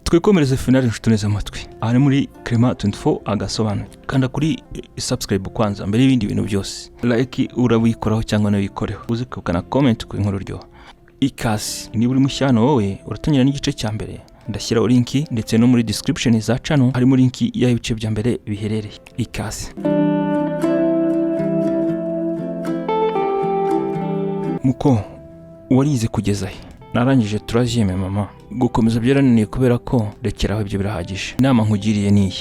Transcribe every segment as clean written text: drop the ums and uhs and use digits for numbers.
twikomereze finale inshuti neza amatwi aha muri Clement 24 agasobanura kanda kuri subscribe kwanza mbere y'ibindi bintu byose like urabikoraho cyangwa nawe wikoreho uzikukana comment ku inkuru ryo ikasi ni buri mushyano wowe uratangira n'igice cya mbere ndashyiraho linki ndetse no muri description za channel harimo linki y'ibice bya mbere biherereye ikasi muko warize kugeza he narangije troisième mama gukomeza byarananiye kubera ko rekeraho ibyo birahagije inama nkugiriye niyi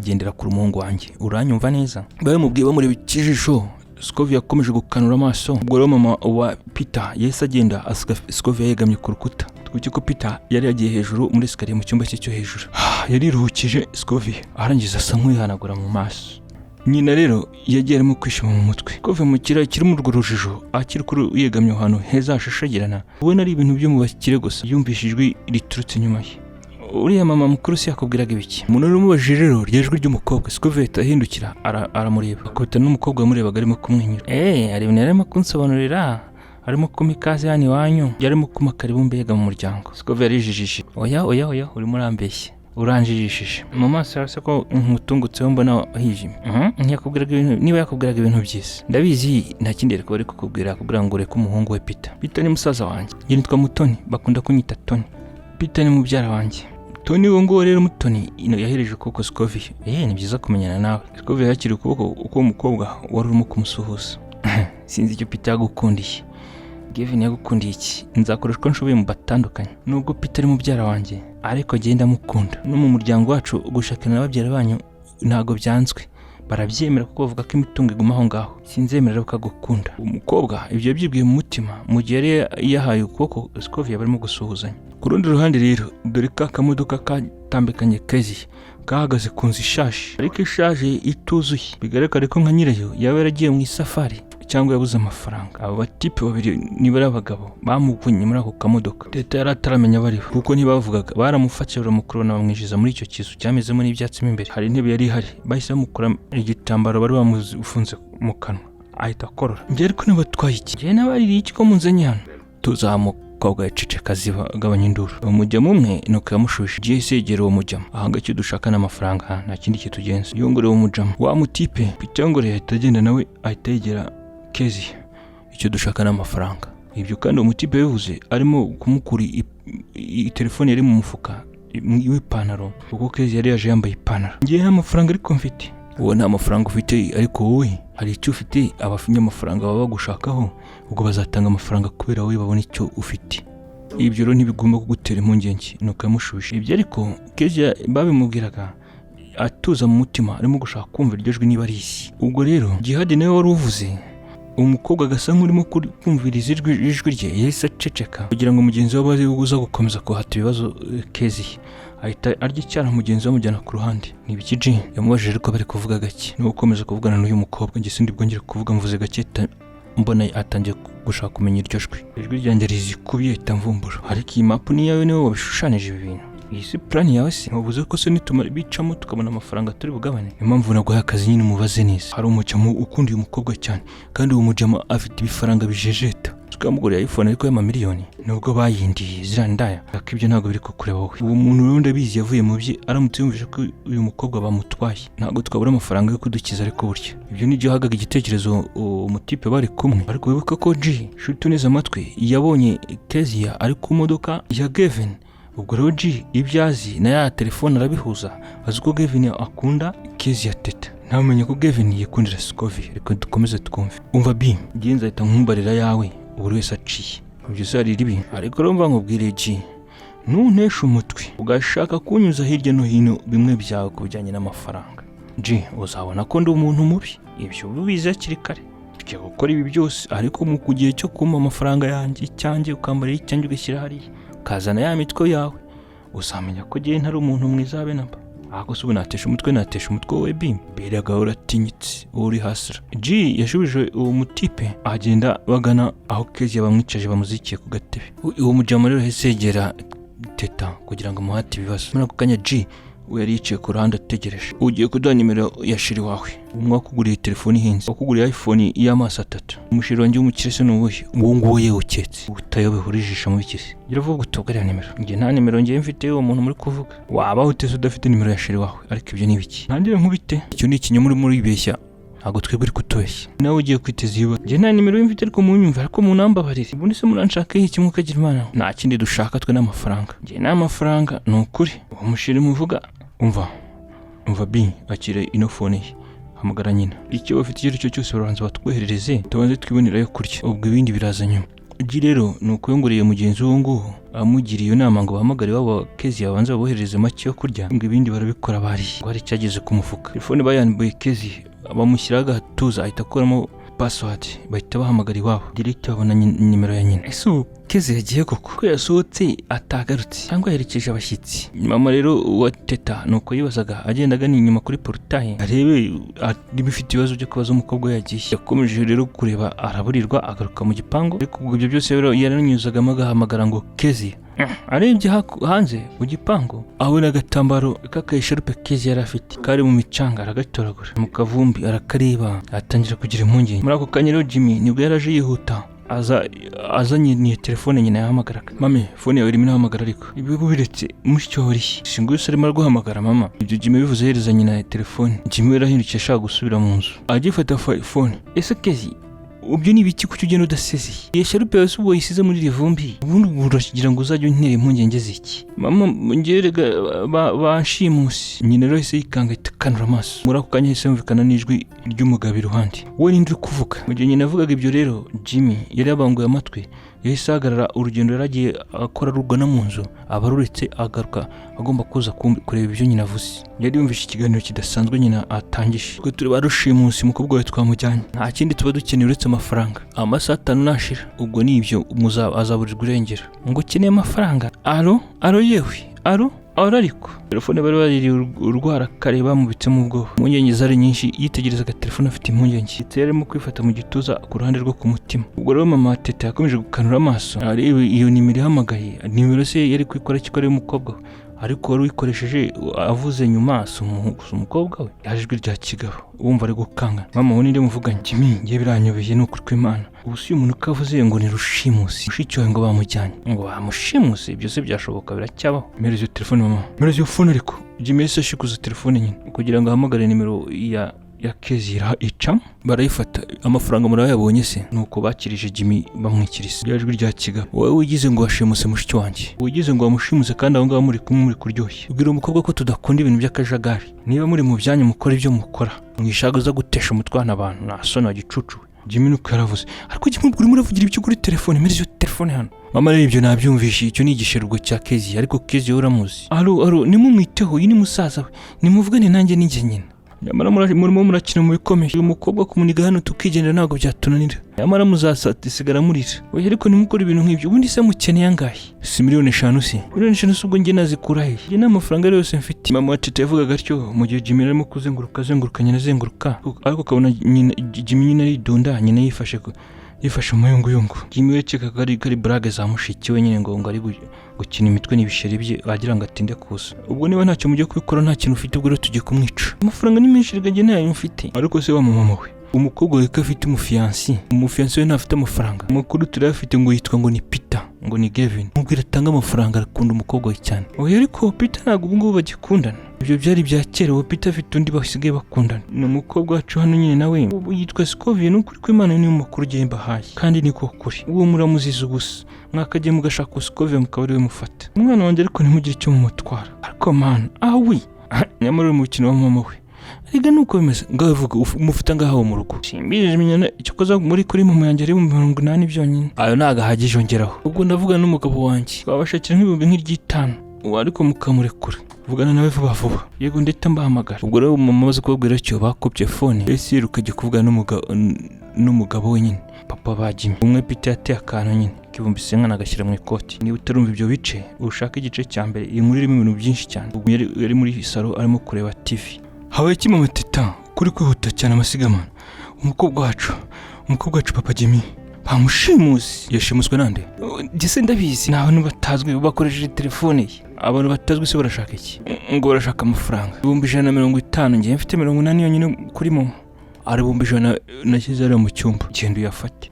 gendera ku rumungu wanjye uranyumva neza baye mubwiye bamuri bikijisho Scovia yakomeje gukanura amaso ubwo rero mama wa Peter yese agenda asiga Scovia yegamye ku rukuta twuki ko Peter yari yagiye hejuru muri escalier mu cyumba cye cyo hejuru yari ruhukije Scovia arangiza asa nk'uyihanagura mu maso nyina rero yagiye arimo kwishima mu mutwe kove mu kira kiri mu rujijo akiri kuri yegamye ahantu heza hashashagirana ubona ari ibintu byo mu bakire gusa yumvishijwe riturutse nyuma ye uriya mama mukuru si yakubwiraga ibiki umuntu uri mubajije rero ryejwe ry'umukobwa Scovia ahindukira aramureba akota n'umukobwa wamurebaga arimo kumwenyura ari ibintu yarimo kunsobanurira arimo kumikaze yani wanyu yarimo kumakaribumbe yega mu muryango Scovia yarijijije oya urimo urambeshye uranjijishije mu maso yase ko nkutungutseho mbona hijimye ntiyakubwiraga ibintu niba yakubwiraga ibintu byiza ndabizi nta kindi ariko bari kukubwira kugira ngo ureke umuhungu we Peter ni musaza wanjye yitwa Mutoni bakunda kunyita Tony Peter ni mubyara wanjye Tony ngo rero Mutoni yahereje kuko Scovia ni byiza kumenyana nawe Scovia yakiri ukuboko uko umukobwa wari urimo kumusuhuza sinzi icyo Peter yagukundiye Gavin yagukundiye iki nzakoreshwa nshoboye mu batandukanye nubwo Peter ari mubyara wanjye ariko genda mukunda no mu muryango wacu gushakana n'ababyara banyu ntago byanzwe barabyemera kuko bavuga ko imitungo iguma aho ngaho sinzemerera ukagukunda umukobwa ibyo byibwiye mu mutima mu gihe yari yahaye ukuboko Scovia barimo gusuhuzanya ku rundi ruhande rero dore ka kamodoka katambikanye kezi kahagaze ku nzu ishaje ariko ishaje ituzuye bigaragara ko nka nyirayo yaba yaragiye mu isafari cyangwa yabuze amafaranga abo batipe babiri niba ari abagabo bamukunye muri ako kamodoka leta yarataramenya bariho kuko ntibavugaga baramufatiye baramukurana bamwinjiza muri icyo kizu cyamezemo n'ibyatsi imbere hari intebe yari ihari bahise bamukura igitambaro bari bamufunze mu kanwa ahita akorora njye ariko nibatwaye iki njye nabaririye iki ko munzanye hano tuzamukobwa yaceceka zigabanya induru umujyamo umwe nuko yamushushe igihe segera uwo mujyamo ahanga icyo dushaka n'amafaranga nta kindi kitugenza yongore uwo mujyamo wa mutipe pitangore ahita agenda nawe ahita yegera Kezi icyo dushaka n'amafaranga ibyo kandi umutipe bivuze arimo kumukura telefone yari mu mufuka w'ipantaro kuko Kezi yari yaje yambaye ipantaro ngiye nta mafaranga ariko mfite uwo nta mafaranga ufite ariko wowe hari icyo ufite abafinya amafaranga baba bagushakaho ubwo bazatanga amafaranga kubera wowe babona icyo ufite ibyo rero ntibigomba kugutera impungenge nuko yamushushe ibyo ariko Kezi babimubwiraga atuza mu mutima arimo gushaka kumva iryo jwi niba ari isi ubwo rero Jihad nawe wari uvuze umukobwa gasa nk'urimo kumviriza ijwi rye yahise aceceka kugira ngo mugenzi we abaze uza gukomeza kuhata ibibazo Kezi ahita arya icyara mugenzi we amujyana ku ruhande nibiki yamubajije ariko bari kuvuga gake no gukomeza kuvugana n'uyu mukobwa nge sindi bwongere kuvuga mvuze gake mbona atangiye gushaka kumenya iryo ijwi ryanjye rizikubiye itamvumbura ariko iyi map ni yawe niwe wabishushanije ibi bintu iyi si plan yawe se ntubuze ko se nitumara bicamo tukabona amafaranga turi bugabane impamvu naguha akazi nyine umubaze neza hari umujyamo ukundiye umukobwa cyane kandi uwo mujyamo afite ibifaranga bijejeta tukamugurira iPhone ariko y'amamiliyoni nubwo bayindiye zirandaya ariko ibyo ntabwo biri kukureba wowe uwo muntu rero ndabizi yavuye mu bye aramutse yumvise ko uyu mukobwa bamutwaye ntabwo twabura amafaranga yo kudukiza ariko burya ibyo nibyo hagaga igitekerezo umutipe bari kumwe ariko wibuka ko shuti neza amatwi yabonye Kezia ari ku modoka ya Gavin ubwo rero ibyazi na ya telefone arabihuza azi ko Gavin akunda Kezia teta ntamenye ko Gavin yikundira Scovia ariko dukomeze twumve umva genza ahita nkumbarira yawe buri wese aciye ibyo se ari ribi ariko rero mva nkubwire ntunteshe umutwe ugashaka kunyuza hirya no hino bimwe byawe kubijyanye n'amafaranga uzabona ko ndi umuntu mubi ibyo ubizi akiri kare ujya gukora ibi byose ariko mu kugihe cyo kumpa amafaranga yanjye cyanjye ukambarira icyanjye ugashyira hariya kazana ya mitwe yawe uzamenya ko gihe ntari umuntu mwiza habe namba ahako se natesha umutwe wowe beraga uratinyitse uri hasira yashubije uwo mutipe agenda bagana aho Kezi bamwicaje bamuzikiye ku gatebe uwo mujyamo rero hesegera teta kugira ngo muhate ibibazo muri ako kanya we yari yicaye ku ruhande ategereje. Ugiye kuduha nimero ya sheri wawe, umwe wakuguriye telefone ihenze, wakuguriye iPhone y'amaso 3. Umusheri wanjye w'umukire se n'ubuhe? Uwo nguwo yewe uketse utayobe urijisha mu bikisi. Iravuga utubwira nimero. Ngiye nta nimero ngiye mfite uwo muntu muri kuvuga. Waba utese udafite nimero ya sheri wawe, ariko ibyo ni biki? Ntangire nkubite. Icyo ni ikinyoma muri beshya. Ntabwo twebwe kutubeshya. Nawe ugiye kwiteza ibibazo. Ngiye nta nimero y'imfite ariko munyumva, ariko munambabarire. Ubundi se muranshaka iki kimwe ukagira Imana? Nta kindi dushaka twe n'amafaranga. Ngiye nta mafaranga ni ukuri. Uwo musheri muvuga umva bi akire ino phone ye. Hamagara nyina. Icyo bafite icyo cyo cyose baranze batwoherereze, tubanze twibonera yo kurya. Ubwo ibindi biraza nyuma. Ugi rero nuko yongoreye mugenzi wo nguho amugiriye inama ngo bahamagare wabo Kezi yabanza baboherereze make yo kurya, ngo ibindi barabikora bari. Ngo hari cyageze ku mufuka. Telefone bayanbuye Kezi bamushyiraga hatuza ahita akuramo password, bahita bahamagara iwabo. Direct babona nimero ya nyina. Ese Kezi yagiye ko yasohotse atagarutse cyangwa yerekeje abashyitsi. Mama rero wa Teta nuko yibazaga agendaga ni inyuma kuri portail arebe bifite ibibazo byo kubaza umukobwa yagiye. Yakomeje rero kureba araburirwa agaruka mu gipangu, ariko ubwo ibyo byose rero yaranyuzaga agahamagara ngo Kezi. Arebye hanze mu gipangu abona agatambaro k'akayisharupe Kezi yari afite kari mu micanga, aragatoragura mu kavumbi arakareba, atangira kugira impungenge. Muri ako kanya rero Jimmy nibwo yaraje yihuta azanye niyo telefone nyina yahamagaraga. Mame, phone yawe irimo inahamagara ariko ibyo biretse mushyo singuye arimo guhamagara mama. Ibyo Jimmy bivuze hereza nyina telefone. Jimmy yarahindukiye ashaka gusubira mu nzu, agifata phone. Ese Kezi ubyo ni biki kucyo ugenda udasezeye? Iyo sharupe yose ubo yisize muri rivumbi, ubundi urashyigira ngo uzajye untera impungenge ziki? Mama ngerega banshimusi. Nyina rero yise yikanga itakanura amaso. Muri ako kanya yise yumvikana n'ijwi ry'umugabo iruhande. Wowe ninde uri kuvuga? Mu gihe nyina avugaga ibyo rero Jimmy yari yabanguye amatwi, yahise ahagarara. Urugendo yaragiye akora rugana mu nzu, abaruretse agaruka agomba kuza kureba ibyo nyina avuze. Yari yumvishe ikiganiro kidasanzwe nyina atangije. Twe turi barushimusi umukobwa we twamujyanye, nta kindi tuba dukeneye uretse amafaranga. Amasaha 5 nashira, ubwo ni ibyo azaburirwa irengero. Ngo ukeneye amafaranga? Alo yewe ariko telefone bari urwara kareba mu bitse mu bwo. Impungenge zari nyinshi, yitegerezaga telefone afite impungenge. Yarimo kwifata mu gituza ku ruhande rwo ku mutima. Ubwo rero mama Teta yakomeje gukanura amaso, areba iyo nimero ihamagaye. Nimero se yari kwikora kikoreye umukobwa we, ariko wari uyikoresheje avuze nyuma umukobwa we. Yajijwe rya kigabo wumva ari gukanga. Mama we ninde muvuganye? Jimmy ngiye biranyobeye n'ukuri kw'Imana. Ubu si umuntu kavuze ngo ni rushimusi, mushicyo ngo bamujyanye. Ngo bamushimusi byose byashoboka biracyabaho. Mereze telefone mama, mereze iyo phone. Ariko Jimmy yese ashikuza telefone nyine kugira ngo ahamagare nimero ya Kezi icam. Barayifata. Amafaranga muri yabonye se nuko bakirije Jimmy bamwikirisa. Yajwi rya kigabo, wowe wigize ngo washimuse mushiki wanjye, wigize ngo wamushimuse kandi aho ngaho muri kumwe muri kuryoshye. Ubwira umukobwa ko tudakunda ibintu by'akajagari. Niba muri mu byanyu mukora ibyo mukora, mwishagaza gutesha umutwana abantu na soni wa gicucu. Jimmy nuko yaravuze, ariko Jimmy ubwo muravugira ibyo kuri telefone, mereze iyo telefone hano. Mama rero ibyo nabyumvishe, icyo ni igisherugo cya Kezi, ariko Kezi uramuzi. Alo nimumwiteho, iyi ni musaza we, nimuvugane nanjye ninjye nyina. Nyamara murimo murakina mu bikomeye. Uyu mukobwa kumuniga hano tukigendera ntabwo byatunanira. Nyamara muzasigara murira. Oya ariko nimukora ibintu nk'ibyo, ubundi se mukeneye angahe? Si 5 million se. 5 million ubwo njye nazikura he? Njye n'amafaranga yose mfite. Mama wa Teta yavugaga atyo mu gihe Jimmy arimo kuzenguruka nyina azenguruka, ariko kabona Jimmy nyina aridunda, nyina yifashe umuyunguyungu. Jimmy wekekaga ari brage za mushiki we nyine ngo ari gukina imitwe n'ibisheri bye wagira ngo atinde kuza. Ubwo niba ntacyo mujye kubikora, nta kintu ufite, ubwo rero tugiye kumwica. Amafaranga ni menshi rega, njye ntayo mfite. Ariko se wa mama we, umukobwa we ko afite umufiansi we ntafite amafaranga. Amakuru turayafite ngo yitwa ngo ni Peter, ngo ni Gavin. Mubwira atanga amafaranga, arakunda umukobwa we cyane. Oya ariko Peter ntabwo ubu ngubu bagikundana. Ibyo byari bya kera. Uwo Peter afite undi basigaye bakundana. Ni umukobwa wacu hano nyine nawe yitwa Scovie. N'ukuri kw'Imana niyo makuru ugiye mbahaye, kandi niko kuri. Uwo muramuziza ubusa, mwakagiye mugashaka Scovie mukaba ari we mufata. Umwana wanjye ariko ntimugire icyo mumutwara. Ariko man nyamara uri mu mukino wa mama we. Riga nuko bimeze ngavuga umufita ngaho mu rugo. Simbizi menyana icyo koza muri kuri mama yanjye ari 80 byonyine. Ayo nagahagije ongeraho. Ubwo ndavuga n'umugabo wanjye, babashakira nk'ibihumbi nk'iryi5. Ariko mukamurekura, vugana nawe vuba. Yego ndetse mbahamagara. Ubwo rero mama maze kubwira cyo bakopye phone. Ese rukajye kuvugana n'umugabo we nyine, papa ba Jimmy. Umwe Peter yateye akantu nyine kibumbise nkana agashyira mu ikoti. Niba utarumva ibyo bice ushaka igice cya mbere. Iyi nkuru irimo ibintu byinshi cyane. Ubwo yari muri salo arimo kureba TV. Habaye iki mama Teta kuri kwihuta cyane amasigamana? Umukobwa wacu papa Jimmy bamushimusi. Yashimuswe nande? Jye ndabizi ni abantu batazwi bakoresheje telefone ye. Abantu batazwi se barashaka iki? Ngo barashaka amafaranga 150. Ngiye mfite 80 yonyine kuri momo. Ari 100 nashyize ari mu cyumba. Genda uyafate.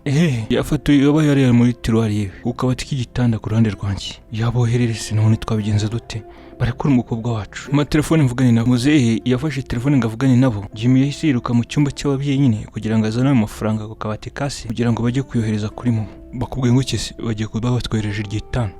Yafate yaba yari muri tiroir yewe. Ukabati k'igitanda ku ruhande rwanjye. Yabohererese none twabigenza dute? Barekura umukobwa wacu. Ma telefone mvugane nabo. Muzehe yafashe telefone ngavugane nabo. Jimmy yahise yiruka mu cyumba cy'ababyeyi nyine kugira ngo azane amafaranga ku kabati kasi kugira ngo bajye kuyohereza kuri momo. Bakubwiye ngo kese bagiye kuba batwereje ryitano.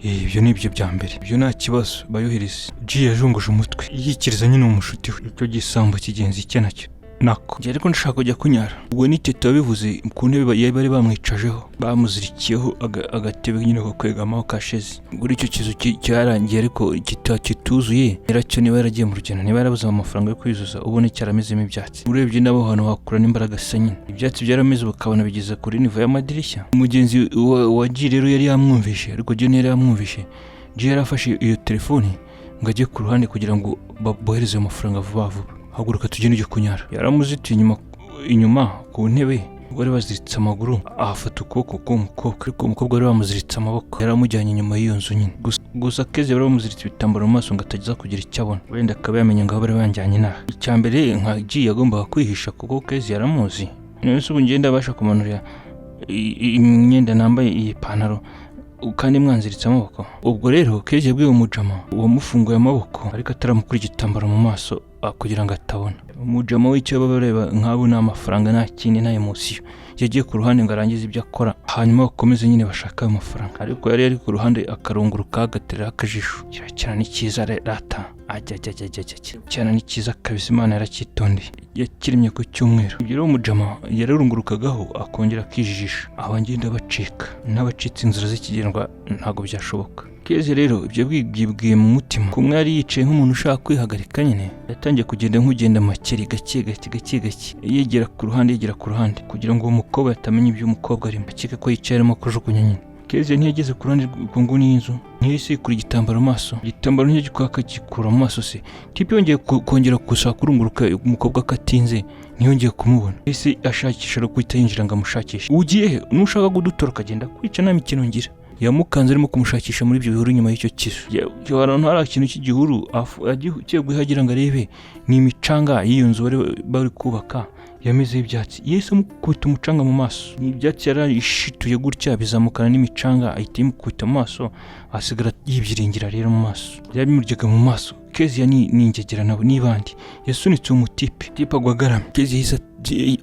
Ibyo nibyo bya mbere. Ibyo nta kibazo bayohereze. G yajunguje umutwe. Yikiriza nyine umushuti we. Icyo gisambo kigenzi cye nacyo. Nako. Njye ariko ndashaka kujya kunyara. Ubwo ni Tete wabivuze ku ntebe bari bamwicajeho. Bamuzirikiyeho agatebe nyine ko kwegamaho kasheze. Guri icyo kizu cyarangiye ariko kituzuye. Yaracyo niba yaragiye mu rugendo niba yarabuze amafaranga yo kwiyuzuza ubone cyaramezemo ibyatsi. Urebye nabo hano hakura n'imbaraga se nyine. Ibyatsi byarameze bakabona bigeze kuri nivo y'amadirishya. Umugenzi wa G rero yari yamwumvishe ariko G yari yamwumvishe. G yarafashe iyo telefone ngo ajye ku ruhande kugira ngo bohereze amafaranga vuba vuba. Haguruka tugende ujye kunyara. Yaramuzitiye inyuma ku ntebe. Bari baziritse amaguru afata ukuboko k'umukobwa ariko umukobwa wari bamuziritse amaboko. Yaramujyanye inyuma y'iyo nzu nyine. Gusa Kezi bari bamuziritse ibitambaro mu maso ngo atagiza kugira icyo abona. Wenda akaba yamenye ngo bari banjyanye naha. Icyambere nka G yagombaga kwihisha kuko Kezi yaramuzi. None se ubu ngenda abasha kumanurira imyenda nambaye iyi pantaro kandi mwanziritse amaboko. Ubwo rero Kezi yabwiye umujama wamufunguye amaboko ariko ataramukura igitambaro mu maso kugira ngo atabona. Umujama w'icyo babareba nk'abo nta mafaranga nta kindi nta emosiyo. Yagiye ku ruhande ngo arangize ibyo akora hanyuma bakomeze nyine bashaka ayo mafaranga. Ariko yari ku ruhande akarunguruka agatera akajisho. Cyane ni cyiza rata. Cyane ni cyiza kabisa Imana yaracyitondeye. Yakirimye ku cyumweru. Ibyo rero umujama yararungurukagaho akongera akijijisha. Abangenda bacika. N'abacitse inzira z'ikigendwa ntago byashoboka. Kezi rero ibyo bwibwiye mu mutima. Kumwe yari yicaye nk'umuntu ushaka kwihagarika nyine. Yatangiye kugenda nk'ugenda makeri gake. Yegera ku ruhande kugira ngo uwo mukobwa atamenya ibyo umukobwa arimo. Akeka ko yicaye arimo kujugunya nyine. Kezi ntiyageze ku ruhande ku nguni y'inzu. Ntiyise kuri igitambaro mu maso. Igitambaro ntiyagikora gikura mu maso se. Tipe yongeye kongera gushaka kurunguruka umukobwa katinze. Ntiyongeye kumubona. Ese ashakisha guhita yinjira ngo amushakishe. Ugiye he? Nushaka kudutoroka agenda kwica nta mikino ngira. Yamukanze arimo kumushakisha muri ibyo bihuru nyuma y'icyo kizu. Abantu hari ikintu cy'igihuru agiye guhagira ngo arebe ni imicanga y'iyo nzu bari kubaka yamezeho ibyatsi. Yese amukubita umucanga mu maso. Ni ibyatsi yarishituye gutya bizamukana n'imicanga ahita imukubita mu maso asigara yibyiringira rero mu maso. Yabimuryaga mu maso. Kezi ningegera nabo nibandi. Yasunitse umutipe. Tipe agwagaramye. Kezi yise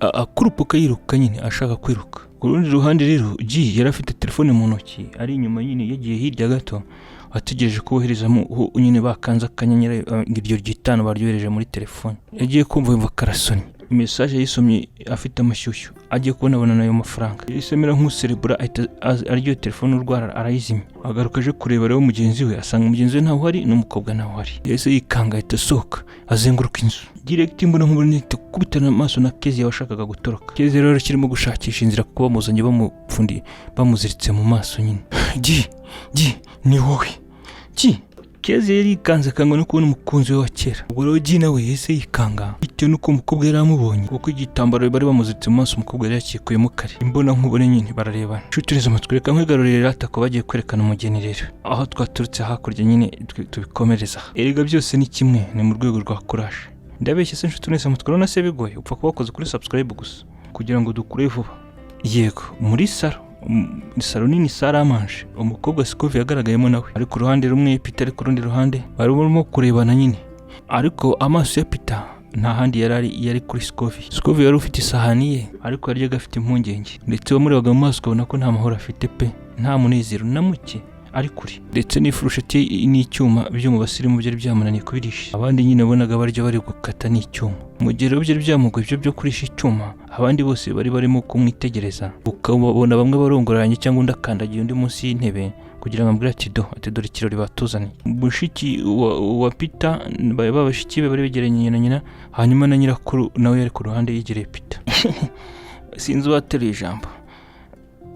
akurupuka yiruka nyine ashaka kwiruka. Ku rundi ruhande rero G yari afite telefone mu ntoki ari inyuma nyine yagiye hirya gato ategereje kuboherezamo nyine bakanza akanyenyera iryo ryitano baryohereje muri telefone. Yagiye kumva yumva karasoni. Message yisomye afite amashyushyu. Agiye kubona nayo mafaranga. Yisemera nk'userebura aryo telefone urwara arayizimya. Agaruka aje kureba rero mugenzi we asanga mugenzi we ntaho hari n'umukobwa ntaho hari. Yese yikanga ahita sohoka azenguruka inzu. Direct mbona nk'umuntu kubitana amaso na Kezi yashakaga gutoroka. Kezi rero kirimo gushakisha inzira kuko bamuzanye bamupfundi bamuziritse mu maso nyine. G ni wowe. G Kezi yari yikanze kangwa no kubona umukunzi we wa kera. Ubwo rero G nawe yese yikanga bitewe nuko umukobwa yari amubonye kuko igitambaro bari bamuziritse mu maso umukobwa yari yakikuyemo kare. Imbona nkubone nyine bararebana. Nshutireza amatwi reka nkwigarurire rata ko bagiye kwerekana umugeni rero. Aho twaturutse hakurya nyine tubikomereza. Erega byose ni kimwe ni mu rwego rwa courage. Ndabeshye se nshuti nese mutwe na se bigoye upfa kubakoze kuri subscribe gusa kugira ngo dukure vuba. Yego muri salo nini saramanje umukobwa Sikovi yagaragayemo nawe ari ku ruhande rumwe Peter ari ku rundi ruhande barimo kurebana nyine ariko amaso ya Peter nta handi yari kuri Sikovi yari ufite isahani ye ariko yari gafite impungenge ndetse bamurebaga mu maso ukabona ko nta mahoro afite pe nta munezero na muke ari kuri ndetse n'ifurusheti n'icyuma byo mu basirimu byari byamunaniye kubirisha. Abandi nyine bonaga baryo bari gukata n'icyuma. Mu gihe rero byari byamugoye ibyo byo kurisha icyuma abandi bose bari barimo kumwitegereza. Ukabona bamwe barongoranye cyangwa undi akandagiye undi munsi y'intebe kugira ngo ambwira ati dore ikirori batuzaniye. Mushiki wa Peter babashiki be bari begeranye na nyina hanyuma na nyirakuru nawe yari ku ruhande yegereye Peter. Sinzi wateruye ijambo.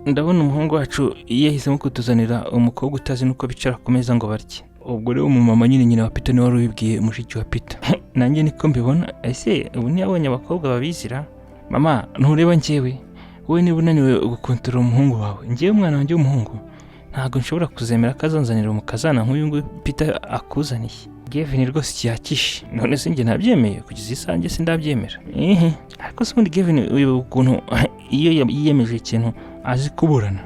Ndabona umuhungu wacu yahisemo kutuzanira umukobwa utazi nuko bicara ku meza ngo barye. Ubwo rero umumama nyine wa Peter ni wari ubibwiye mushiki wa Peter. Nanjye niko mbibona ese ubu ntiyabonye abakobwa babizira. Mama ntureba njyewe wowe niba unaniwe gukontorora umuhungu wawe, ngewe umwana wanjye w'umuhungu ntabwo nshobora kuzemera ko azanzanira umukazana nk'uyu nguyu Peter akuzaniye. Gavin rwose cyakishe, none se njye ntabyemeye kugeza isange sindabyemera. Ariko se ubundi Gavin uyu ukuntu iyo yiyemeje ikintu azi kuburana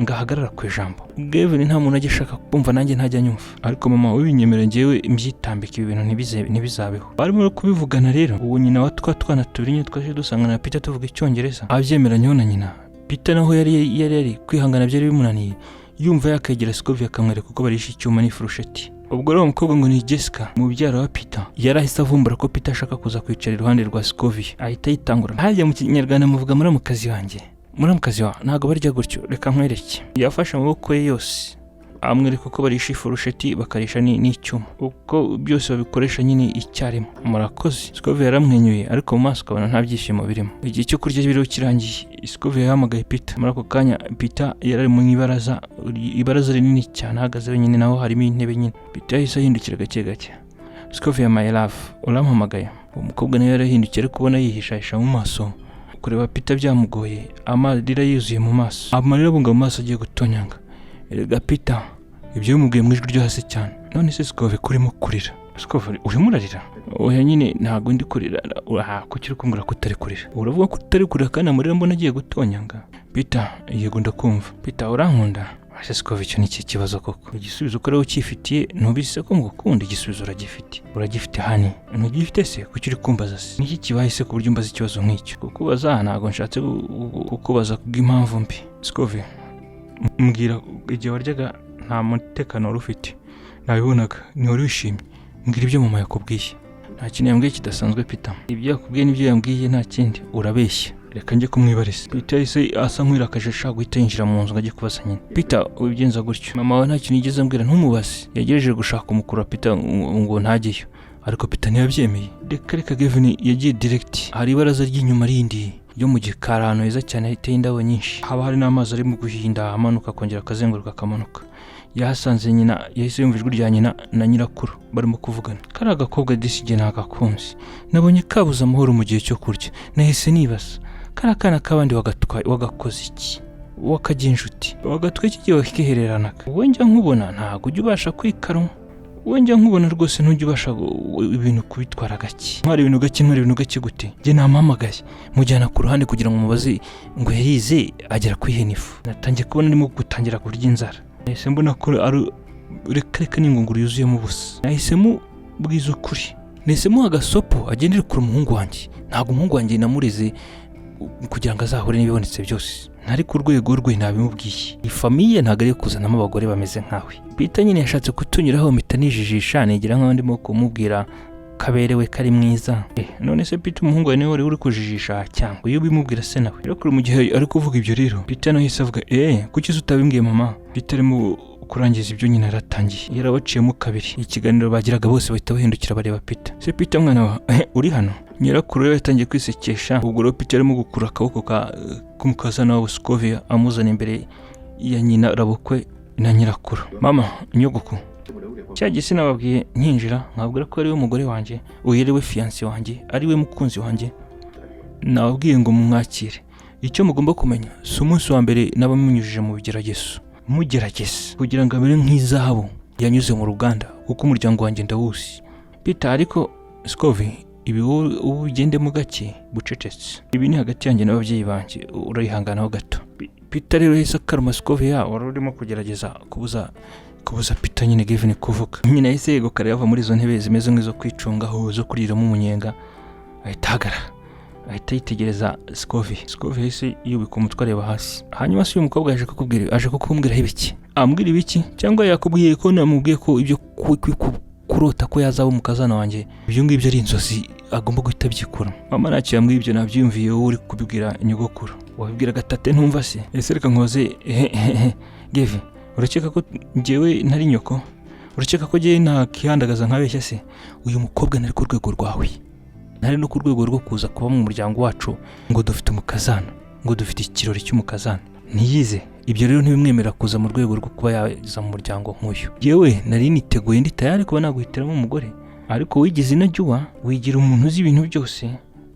ngahagarara ku ijambo. Gavin nta muntu agishaka kumva nanjye ntajya nyumva, ariko mama wibinyemera ngewe mbyitambika ibi bintu ntibizabeho. Barimo kubivugana rero, uwo nyina wa twana turinye twaje dusanga na Peter tuvuga icyongereza abyemeranyeho na nyina. Peter naho yari kwihangana byari bimunaniye, yumva yakegera Scovia akamwereka uko barisha icyuma n'ifurusheti. Ubwo rero umukobwa ngo ni Jessica mubyara wa Peter yarahise avumbura ko Peter ashaka kuza kwicara iruhande rwa Scovia, ahita yitangura. Hajya mu kinyarwanda muvuga muramukazi wanjye, muramukazi wa ntago barya gutyo, reka nkwereke. Yafashe amaboko ye yose amwereka uko barisha ifurusheti bakarisha n'icyuma, uko byose babikoresha nyine icyarimwe. Murakoze. Scovia yaramwenyuye ariko mu maso ukabona nta byishimo birimo. Igihe cyo kurya biriho kirangiye, Scovia yahamagaye Peter. Muri ako kanya Peter yari mu ibaraza rinini cyane ahagaze wenyine, naho harimo intebe nyine. Peter yahise ahindukira gake gake. Scovia my love, urampamagaye? Umukobwa nawe yarahindukira kubona yihishahisha mu maso, kureba Peter byamugoye, amarira yuzuye mu maso, amarira abunga mu maso agiye gutonyanga. Erega Peter ibyo yamubwiye mu ijwi ryo hasi cyane. None se Scovia kurimo kurira? Scovia urimo urarira? Oya nyine ntago ndi kurira. Kuki uri kumbwira ko utari kurira? Uravuga ko utari kurira kandi amarira mbona agiye gutonyanga. Peter yego ndakumva. Peter urankunda? Ase Scovia icyo ni iki kibazo koko? Igisubizo ko rero ukifitiye ntubise ko ngukunda, igisubizo uragifite hani. Ntugifite se kuki uri kumbaza se? Niki kibaye se ku buryo umbaza ikibazo nk'icyo? Kukubaza ntago nshatse kukubaza kubw'impamvu mbi. Scovia mbwira igihe waryaga nta mutekano wari ufite, nabibonaga wari wishimye. Mbwira ibyo mama yakubwiye. Nta kintu yambwiye kidasanzwe Peter. Ibyo yakubwiye n'ibyo yambwiye nta kindi, urabeshya. Reka njye kumwibariza. Peter yahise asa nk'uwirakaje ashaka guhita yinjira mu nzu ngo ajye kubaza nyine. Peter ubigenza gutyo. Mama we nta kintu yigeze ambwira, ntumubaze. Yagerageje gushaka umukuru wa Peter ngo ntajyeyo, ariko Peter ntiyabyemeye. Reka Gavin yagiye direct. Hari ibaraza ry'inyuma rindi yo mu gikari ahantu heza cyane hiteye indabo nyinshi, haba hari n'amazi ari mu guhinda amanuka akongera akazenguruka akamanuka. Yahasanze nyina, yahise yumva ijwi rya nyina na nyirakuru barimo kuvugana. Kari agakobwa disige ntagakunze, nabonye kabuze amahoro mu gihe cyo kurya. Nahise nibaza, kari akana k'abandi wagakoze iki? Wakagenjuti wagatwe iki gihe wakihereranaga? Wowe njya nkubona ntago ujya ubasha kwikaruma, wowe njya nkubona rwose ntujya ubasha ibintu kubitwara gake. Ntwara ibintu gake gute? Njye nampamagaye mujyana ku ruhande kugira ngo mubaze ngo yarize agera kwihe ifu. Natangiye kubona ndimo gutangira kurya inzara. Nahise mbona ko ari reka n'ingunguru yuzuyemo ubusa. Nahisemo bwiza ukuri, nahisemo agasopo agendera kuri umuhungu wanjye. Ntabwo umuhungu wanjye namureze kugira ngo azahure n'ibibonetse byose, ntari ku rwego rwe nabimubwiye. Ifamiye ntabwo ari kuzanamo abagore bameze nkawe. Peter nyine yashatse kutunyuraho mpita nijijisha, nigira nkaho ndimo kumubwira kaberewe kari mwiza. None se Peter umuhungu wawe niwe uri kujijisha cyangwa iyo bimubwira se nawe? Rero mu gihe ari kuvuga ibyo rero Peter nawe yahise avuga kuki utabimbwiye mama? Peter arimo kurangiza ibyo nyine aratangiye, yarabaciyemo kabiri. Ikiganiro bagiraga bose bahita bahindukira bareba Peter. Se Peter mwana wa uri hano? Nyirakuru rero yatangiye kwisekesha. Ubwo rero Peter arimo gukura akaboko k'umukazana wa Scovia amuzana imbere ya nyina rabukwe na nyirakuru. Mama nyogoko, cyagiye sinababwiye nkinjira nkabwira ko ari we mugore wanjye, uyerewe fiancé wanjye, ari we mukunzi wanjye. Nababwiye ngo mumwakire. Icyo mugomba kumenya, si umunsi wa mbere nabamunyujije mu bigeragezo. Mugerageze kugira ngo amere nk'izahabu yanyuze mu ruganda, kuko umuryango wanjye ndawuzi. Peter ariko Scovia ibi ugendemo gake bucecetse. Ibi ni hagati yanjye n'ababyeyi banjye, urayihanganaho gato. Peter rero yahise akaruma Scovia wari urimo kugerageza kubuza Peter nyine Gavin kuvuga. Nyina yahise yegukara yava muri izo ntebe zimeze nk'izo kwicungaho zo kuriramo umunyenga, ahita yitegereza Scovia. Scovia yahise yubika umutwe areba hasi. Hanyuma se uyu mukobwa aje kukumbwira ibiki? Ambwira ibiki? Cyangwa yakubwiye ko namubwiye ko ibyo kurota ko yazaba umukazana wanjye ibyo ngibyo ari inzozi agomba guhita byikura? Mama ntacyo yambwiye, ibyo nabyumviye wowe uri kubibwira nyogokuru. Wabibwira gatate ntumva se? Ese reka nkoze Gavin, urakeka ko njyewe ntari nyoko? Urakeka ko njyewe ntakihandagaza nkabeshya se? Uyu mukobwa nari ku rwego rwawe, ntari no ku rwego rwo kuza kuba mu muryango wacu ngo dufite umukazana, ngo dufite ikirori cy'umukazana. Ntiyize ibyo rero ntibimwemera kuza mu rwego rwo kuba yaza mu muryango nk'uyu. Yewe nari niteguye ndi tayari kuba naguhitiramo umugore, ariko wigize inajyuwa wigira umuntu uzi ibintu byose,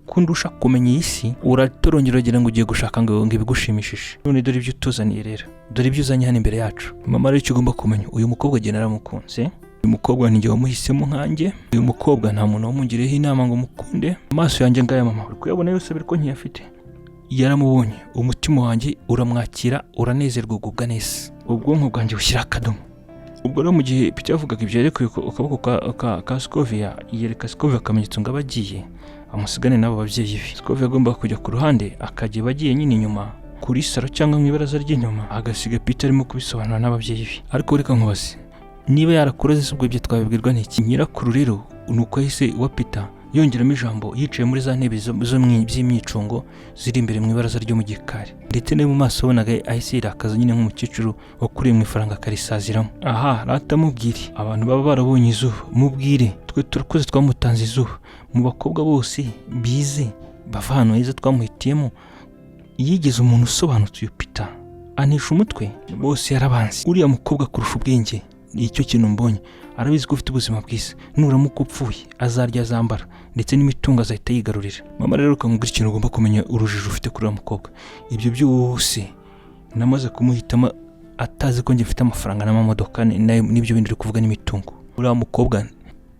kundusha kumenya iyi si uratorongera ugira ngo ugiye gushaka ngo ibigushimishije. None dore ibyo utuzaniye rero, dore ibyo uzanye hano imbere yacu. Mama rero icyo ugomba kumenya, uyu mukobwa agenda aramukunze, uyu mukobwa ni njye wamuhisemo nkanjye, uyu mukobwa nta muntu wamungireho inama ngo mukunde. Amaso yanjye ngaya mama uri kuyabona yose biri ko nkiyafite, yaramubonye, umutima wanjye uramwakira, uranezerwa, ugubwa neza, ubwonko bwanjye bushyira akadomo. Ubwo rero mu gihe Peter yavugaga ibyo yerekuye ukaboko ka Scovia, yereka Scovia akamenyetso ngo abagiye amusigane n'abo babyeyi be. Scovia agomba kujya ku ruhande akajya bagiye nyine inyuma kuri saro cyangwa mu ibaraza ry'inyuma, agasiga Peter arimo kubisobanura n'ababyeyi be. Ariko reka nkubaze, niba yarakoze se ubwo ibyo twabibwirwa n'iki? Nyirakuru rero nuko yahise wa Peter yongeramo ijambo yicaye muri za ntebe z'imyicungo ziri imbere mu ibaraza ryo mu gikari, ndetse no mu maso abonaga ahise yirakaza nyine nk'umukecuru wakuriye mu ifaranga akarisaziramo. Aha ratamubwire, abantu baba barabonye izuba mubwire, twe turakoze twamutanze izuba, mu bakobwa bose bize bava hano heza twamuhitiyemo yigeze umuntu usobanutse. Uyu Peter anisha umutwe, bose yarabanze. Uriya mukobwa kurusha ubwenge, icyo kintu mbonye, arabizi ko ufite ubuzima bwiza, nuramuka upfuye azarya azambara ndetse n'imitungo azahita yigarurira. Mama rero ukamubwira ikintu ugomba kumenya, urujijo ufite kuri uwo mukobwa. Ibyo byose namaze kumuhitamo atazi ko njye mfite amafaranga n'amamodoka n'ibyo bindi uri kuvuga n'imitungo. Uriya mukobwa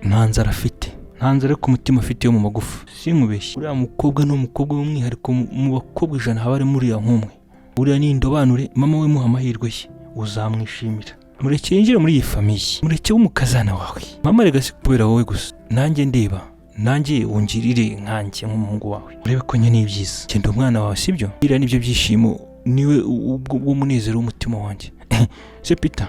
nta nzara afite, nta nzara ku mutima afite yo mu magufa, sinkubeshye. Uriya mukobwa ni umukobwa w'umwihariko mu bakobwa 100 haba harimo uriya nk'umwe. Uriya ni indobanure, mama we muha amahirwe ye, uzamwishimira. Mureke yinjire muri iyi famiye, mureke w'umukazana wawe. Mama rega si kubera wowe gusa, nanjye ndeba, nanjye wungirire nkanjye nk'umuhungu wawe, urebe ko nyine ibyiza. Genda umwana wawe sibyo, iriya nibyo byishimo, niwe ubwo munezero w'umutima wanjye. Se Peter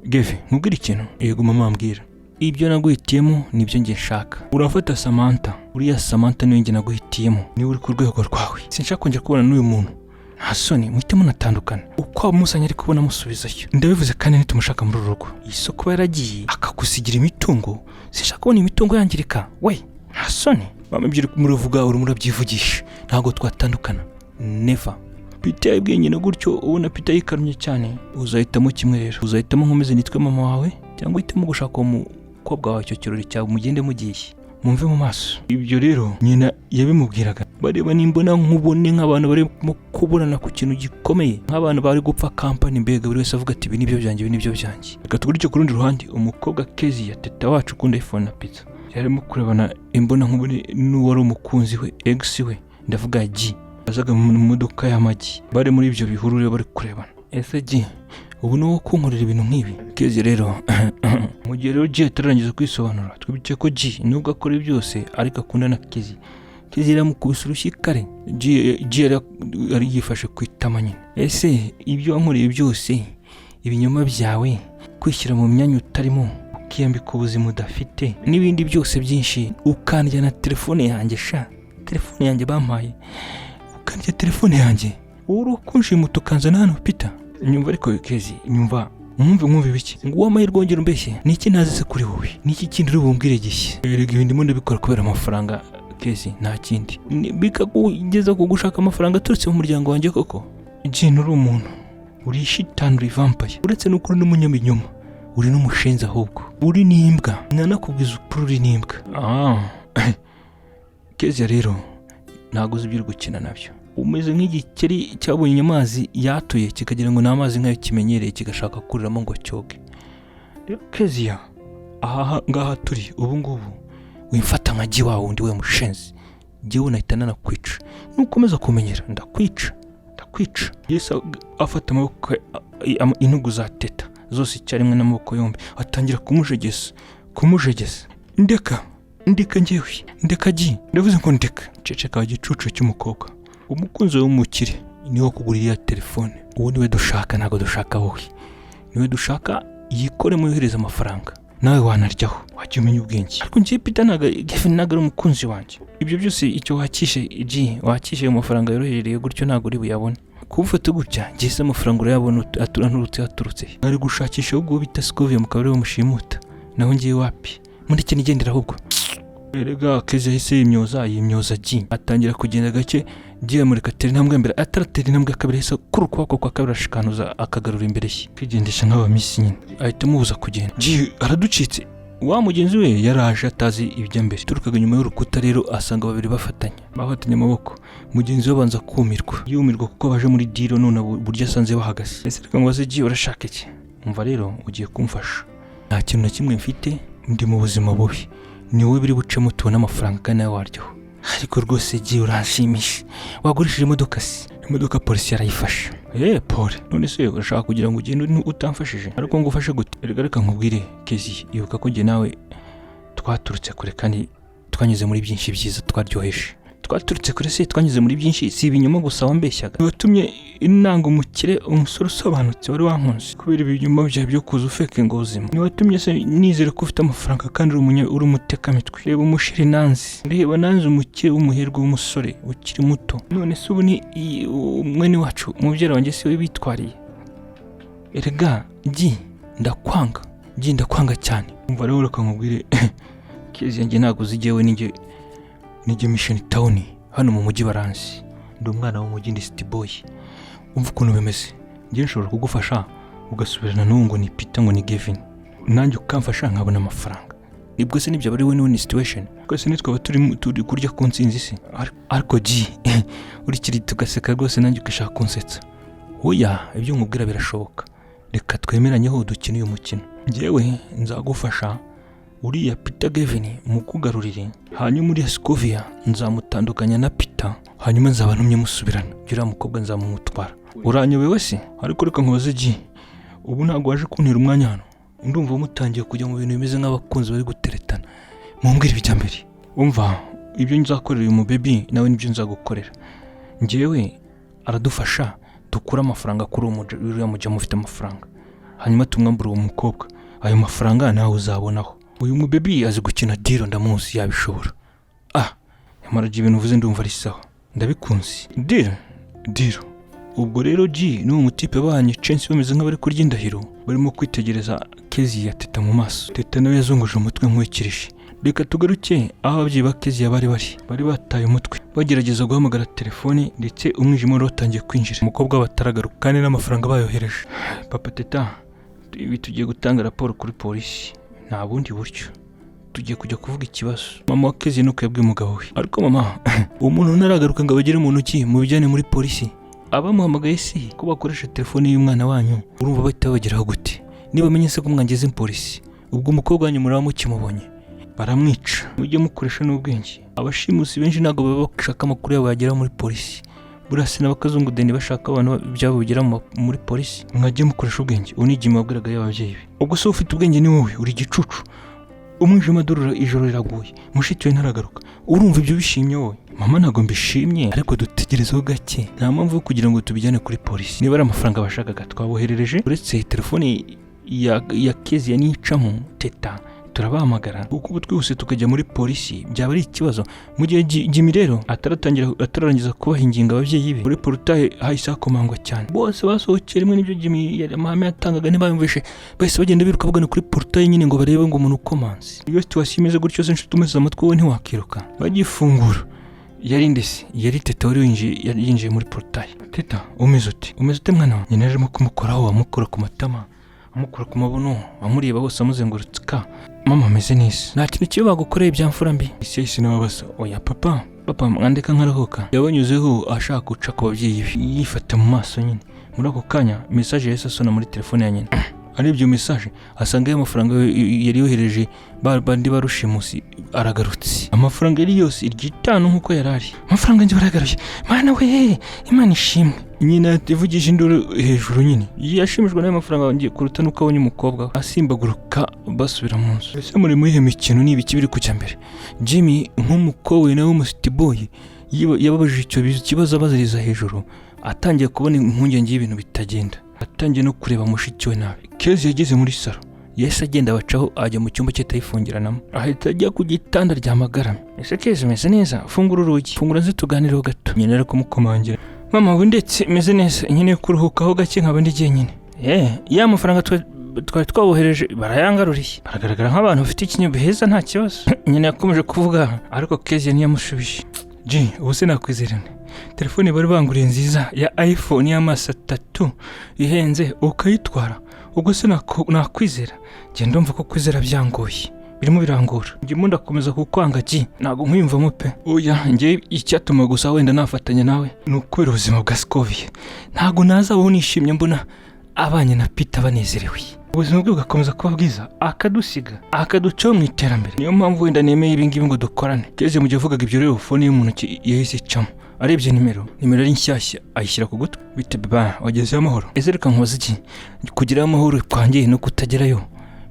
Geve nkubwira ikintu. Yego mama ambwira. Ibyo naguhitiyemo nibyo ngiye nshaka. Urafata Samantha, uriya Samantha niwe ngiye naguhitiyemo, niwe uri ku rwego rwawe. Sinshaka kongera kubona n'uyu muntu, nta soni, muhite munatandukana. Uko wamusanye ari kubona musubizayo, ndabivuze kandi nitumushaka muri uru rugo. Isoko yaragiye akagusigira imitungo, sinshaka kubona imitungo yangirika. We nta soni, mama ibyo muravuga uri murabyivugisha, ntabwo twatandukana, never. Peter yabwiye nyina gutyo, ubona Peter yikarumye cyane. Uzahitamo kimwe rero, uzahitamo nkomeze nitwe mama wawe, cyangwa uhitamo gushaka uwo mukobwa wawe, icyo kirori cyawe mugende mugiye, mumve mu maso. Ibyo rero nyina yabimubwiraga, bareba nimbona nkubone nk'abantu barimo kuburana ku kintu gikomeye, nk'abantu bari gupfa kampani, mbega buri wese avuga ati ibi nibyo byanjye, ibi nibyo byanjye. Reka tugurike ku rundi ruhande, umukobwa Kezia teta wacu ukunda iPhone na pizza yarimo kurebana imbona nkubone n'uwari umukunzi we, ex we, ndavuga G, bazaga mu modoka y'amagi, bari muri ibyo bihuru rero bari kurebana. Ese G ubu no kunkorera ibintu nk'ibi? Kezia rero mu gihe rero G atarangiza kwisobanura, twibutse ko G nubwo akora byose ariko akunda na Kezia. Kezia yamukubise urushyi kare, G ari yifashe ku itama nyine. Ese ibyo wankoreye byose, ibinyoma byawe, kwishyira mu myanya utarimo, ukiyambika ubuzima udafite, n'ibindi byose byinshi, ukandya na telefone yanjye, telefone yanjye bampaye, ukandya telefone yanjye, urukunshimuta ukanzana hano Peter. Nyumva ariko Kezia, nyumva mwumve biki ngo wamahirwe wongera umbeshye, niki nazize kuri wowe, niki kindi uri bumbwire gishye? Erega ibindi ndimo ndabikora kubera amafaranga Kezia, nta kindi. Bikagugeza ku gushaka amafaranga aturutse mu muryango wanjye koko? Jane uri umuntu, uri shitani, uri vampire, uretse n'uko uri n'umunyaminyoma, uri n'umushenzi, ahubwo uri n'imbwa. Nanakubwiza ukuri uri n'imbwa. Kezia rero ntago uzi ibyo uri gukina nabyo, umeze nk'igikeri cyabonye amazi yatuye kikagira ngo ni amazi nk'ayo kimenyereye kigashaka kuriramo ngo cyoge. Rero Kezia, aha ngaha turi ubu ngubu, wimfata nka G wawe undi we mushenzi, jyewe nahita nanakwica, nukomeza kumenyera ndakwica. Yesu afata amaboko, intugu za teta zose icyarimwe n'amaboko yombi, atangira kumujegeza. Ndeka njyewe, ndeka G, ndavuze ngo ndeka. Ceceka igicucu cy'umukobwa, umukunzi w'umukire niwo kugurira telefone. Uwo niwe dushaka, ntago dushaka wowe, niwe dushaka. Yikore muyohereza amafaranga, nawe wanaryaho, wajya umenya ubwenge. Ariko njye Peter ntago ari umukunzi wanjye. Ibyo byose icyo wakishe G, wakishe amafaranga yorohereye gutyo ntago uri buyabone. Kubufata gutya ngise amafaranga urayabona aturutse. Ari gushakisha ubwo bita Scovia mu kabari bamushimuta, naho ngiye wapi? Mundeke nigendera ahubwo. Erega Kezia yahise yimyoza G, atangira kugenda gake. G amureka tera intambwe mbere, ataratera intambwe kabiri yahise kuri ukuboko kwa kabiri ashikanuza akagarura imbere ye, kwigendesha nk'abamisi nyine, ahita amubuza kugenda. G araducitse, wa mugenzi we yaraje atazi ibijya mbere. Turukaga nyuma y'urukuta rero asanga babiri bafatanye amaboko. Mugenzi we abanza yumirwa kuko baje muri diro none buryo asanze bahagaze. Ese reka ngo aze urashaka iki? Umva rero ugiye kumfasha. Nta kintu na kimwe mfite, ndi mu buzima bubi. Ni wowe biri bucemo tubona amafaranga kandi nawe waryoha. Ariko rwose uranshimisha. Wagurishije imodoka se? Imodoka polisi yarayifashe. Paul, none se urashaka kugira ngo ugende utamfashije? Ariko ngo ufashe gute? Reka nkubwire Kezi, ibuka ko nawe twaturutse kure kandi twanyuze muri byinshi byiza twaryoheje. Twaturutse kure se twanyuze muri byinshi, si ibinyoma gusa wambeshyaga. Watumye inanga umukire umusore usobanutse wari wankunze kubera ibinyoma byawe byo kuza ufeke ngo uzima. Watumye se nizere ko ufite amafaranga kandi uri umutekamitwe. Reba umushiri nanzi. Reba nanzi umukire w'umuherwe w'umusore ukiri muto. None se ubu ni umwene wacu umubyara wanjye se we bitwariye. Erega ndakwanga cyane. Umva rero reka nkubwire Kezi yanjye ntabwo uzigewe nijye Mission Town hano mu mujyi baranzi. Ndi umwana w'umujyi ndi city boy. Umva ukuntu bimeze. Ngiye nshobora kugufasha ugasubirana n'uwo ngo ni Peter ngo ni Gavin. Nanjye ukamfasha nkabona amafaranga. Nibwo se nibyo bari win situation. Kwese nitwe turi kurya ku nsinzi se. Ariko uri kiri tugaseka rwose nanjye ukishaka kunsetsa. Oya, ibyo nkubwira birashoboka. Reka twemeranyeho dukina uyu mukino. Njyewe nzagufasha uriya Peter Gavin mu kugarurire, hanyuma uriya Scovia nzamutandukanya na Peter, hanyuma nzaba ntumye musubirana. Gira mukobwa nzamumutwara. Uranyobewe se? Ariko reka nkubaze ubu ntabwo waje kuntera umwanya hano. Ndumva umutangiye kujya mu bintu bimeze nk'abakunzi bari guteretana. Mumbwire ibijya mbere. Umva ibyo nzakorera uyu mu baby nawe nibyo nzagukorera. Njyewe aradufasha dukura amafaranga kuri uriya mujya mufite amafaranga, hanyuma tumwambura uwo mukobwa. Ayo mafaranga nawe uzabonaho. Uyu mu baby azi gukina diro ndamuzi yabishobora. Yamara ibintu uvuze ndumva ari sawa. Ndabikunze. Diro. Ubwo rero n'uwo mutipe bahanye chance bameze nk'abari kurya indahiro, barimo kwitegereza Kezi ya Teta mu maso. Teta nawe yazunguje umutwe nk'uwikirishi. Reka tugaruke aho ababyeyi ba Kezi bari bataye umutwe bagerageza guhamagara telefone, ndetse umwijima wari watangiye kwinjira. Umukobwa bataragaruka kandi n'amafaranga bayohereje. Papa Teta, ibi tugiye gutanga raporo kuri polisi. Nta bundi buryo, tugiye kujya kuvuga ikibazo. Mama wa Kezi nuko yabwiye umugabo we. Ariko mama, umuntu naragaruka ngo abagere mu ntoki mu bijyane muri polisi. Abamuhamagaye si ko bakoresha telefone y'umwana wanyu, urumva bahita bageraho gute? Niba amenye se ko mwangeze polisi, ubwo umukobwa wanyu muraba mukimubonye baramwica. Mujye mukoresha n'ubwenge. Abashimusi benshi ntabwo baba bashaka amakuru yabo yagera muri polisi. Burase n'abakazungu deni bashaka abantu byabo bigera muri polisi. Mwajye mukoresha ubwenge. Unigima wabwiraga y'ababyeyi be. Ubwo se ufite ubwenge ni wowe uri gicucu. Umwijima dorora ijoro riraguye. Mushiki we ntaragaruka. Urumva ibyo bishimye wowe? Mama ntago mbishimye, ariko dutegerezeho gake. Nta mpamvu kugira ngo tubijyane kuri polisi. Niba ari amafaranga bashakaga twaboherereje, uretse telefone ya Kezi ya nicamo Teta turabahamagara kuko ubu twihuse tukajya muri polisi byaba ari ikibazo. Mu gihe Jimmy rero atararangiza kubahinginga ababyeyi be, muri porutaye hahise hakomangwa cyane. Bose basohokeye rimwe n'ibyo Jimmy amahame yatangaga ntibayumvishe, bahise bagenda biruka bagana kuri porutaye nyine ngo barebe ngo umuntu ukomanze. Iyo situation imeze gutyo se nshuti umeze amatwi wowe ntiwakiruka. Bagifungura yari Teta wari yinjiye muri porutaye. Teta, umeze ute mwana wanjye? Nyine arimo kumukoraho, amukora ku matama, amukora ku mabuno, amureba hose amuzengurutsa. Mama ameze neza. Nta kintu kibi bagukoreye byamfura mbi. Isi n'ababaza. Oya papa mwandeka nkarahuka. Yabanyuzeho ashaka guca ku babyeyi be, yifata mu maso nyine. Muri ako kanya message yahise asona muri telefone ya nyina. Arebye message asanga y'amafaranga yari yohereje bandi barushimusi aragarutse. Amafaranga yari yose iryitanu nkuko yarari. Amafaranga nje baragaruye. Mana we, Imana ishimwe. Nyina ivugije induru hejuru nyine. Yashimishwa n'ayo mafaranga ngiye kuruta nuko abonye umukobwa asimbaguruka basubira mu nzu. Ese muri muyihe mikino nibi kibiri kujya mbere. Jimmy nk'umukowe nawe mu city boy yababajije icyo kibazo abaziriza hejuru, atangiye kubona impungenge y'ibintu bitagenda. Atangiye no kureba mushiki we nabi. Kezi yageze muri salo, yahise agenda abacaho ajya mu cyumba cye tayifungiranamo, ahita ajya ku gitanda ry'amagara. Ese Kezi umeze neza? Fungura urugi, fungura nze tuganireho gato. Nyine ari kumukomangira. Mama we ndetse meze neza, nyine kuruhukaho gake nkaba ndi jyenyine. Ya mafaranga twari twabohereje barayangaruriye. Baragaragara nk'abantu bafite ikinyobwa heza nta kibazo. Nyine yakomeje kuvuga, ariko Kezi ntiyamushubije. Ubu se nakwizerana. Telefone bari banguriye nziza ya iPhone y'amaso 3 ihenze ukayitwara. Ubwo se nakwizera? Nge ndumva ko kwizera byangoye. birimo birangora. Ndimo ndakomeza kukwanga G, ntago nkwiyumvamo pe. Oya njye icyatuma gusa wenda nafatanya nawe ni ukubera ubuzima bwa Scovia. Ntago nazabaho nishimye mbona abanye na Peter banezerewe, ubuzima bwe bugakomeza kuba bwiza akadusiga akaducaho mu iterambere. Niyo mpamvu wenda nemeye ibi ngibi ngo dukorane. Keze mu gihe avugaga ibyo rero fone y'umuntu yahise icamo, arebye nimero ari nshyashya ayishyira ku gutwi. Bite baba wagezeyo amahoro? Ese reka nkubaze iki, kugira amahoro kwanjye no kutagerayo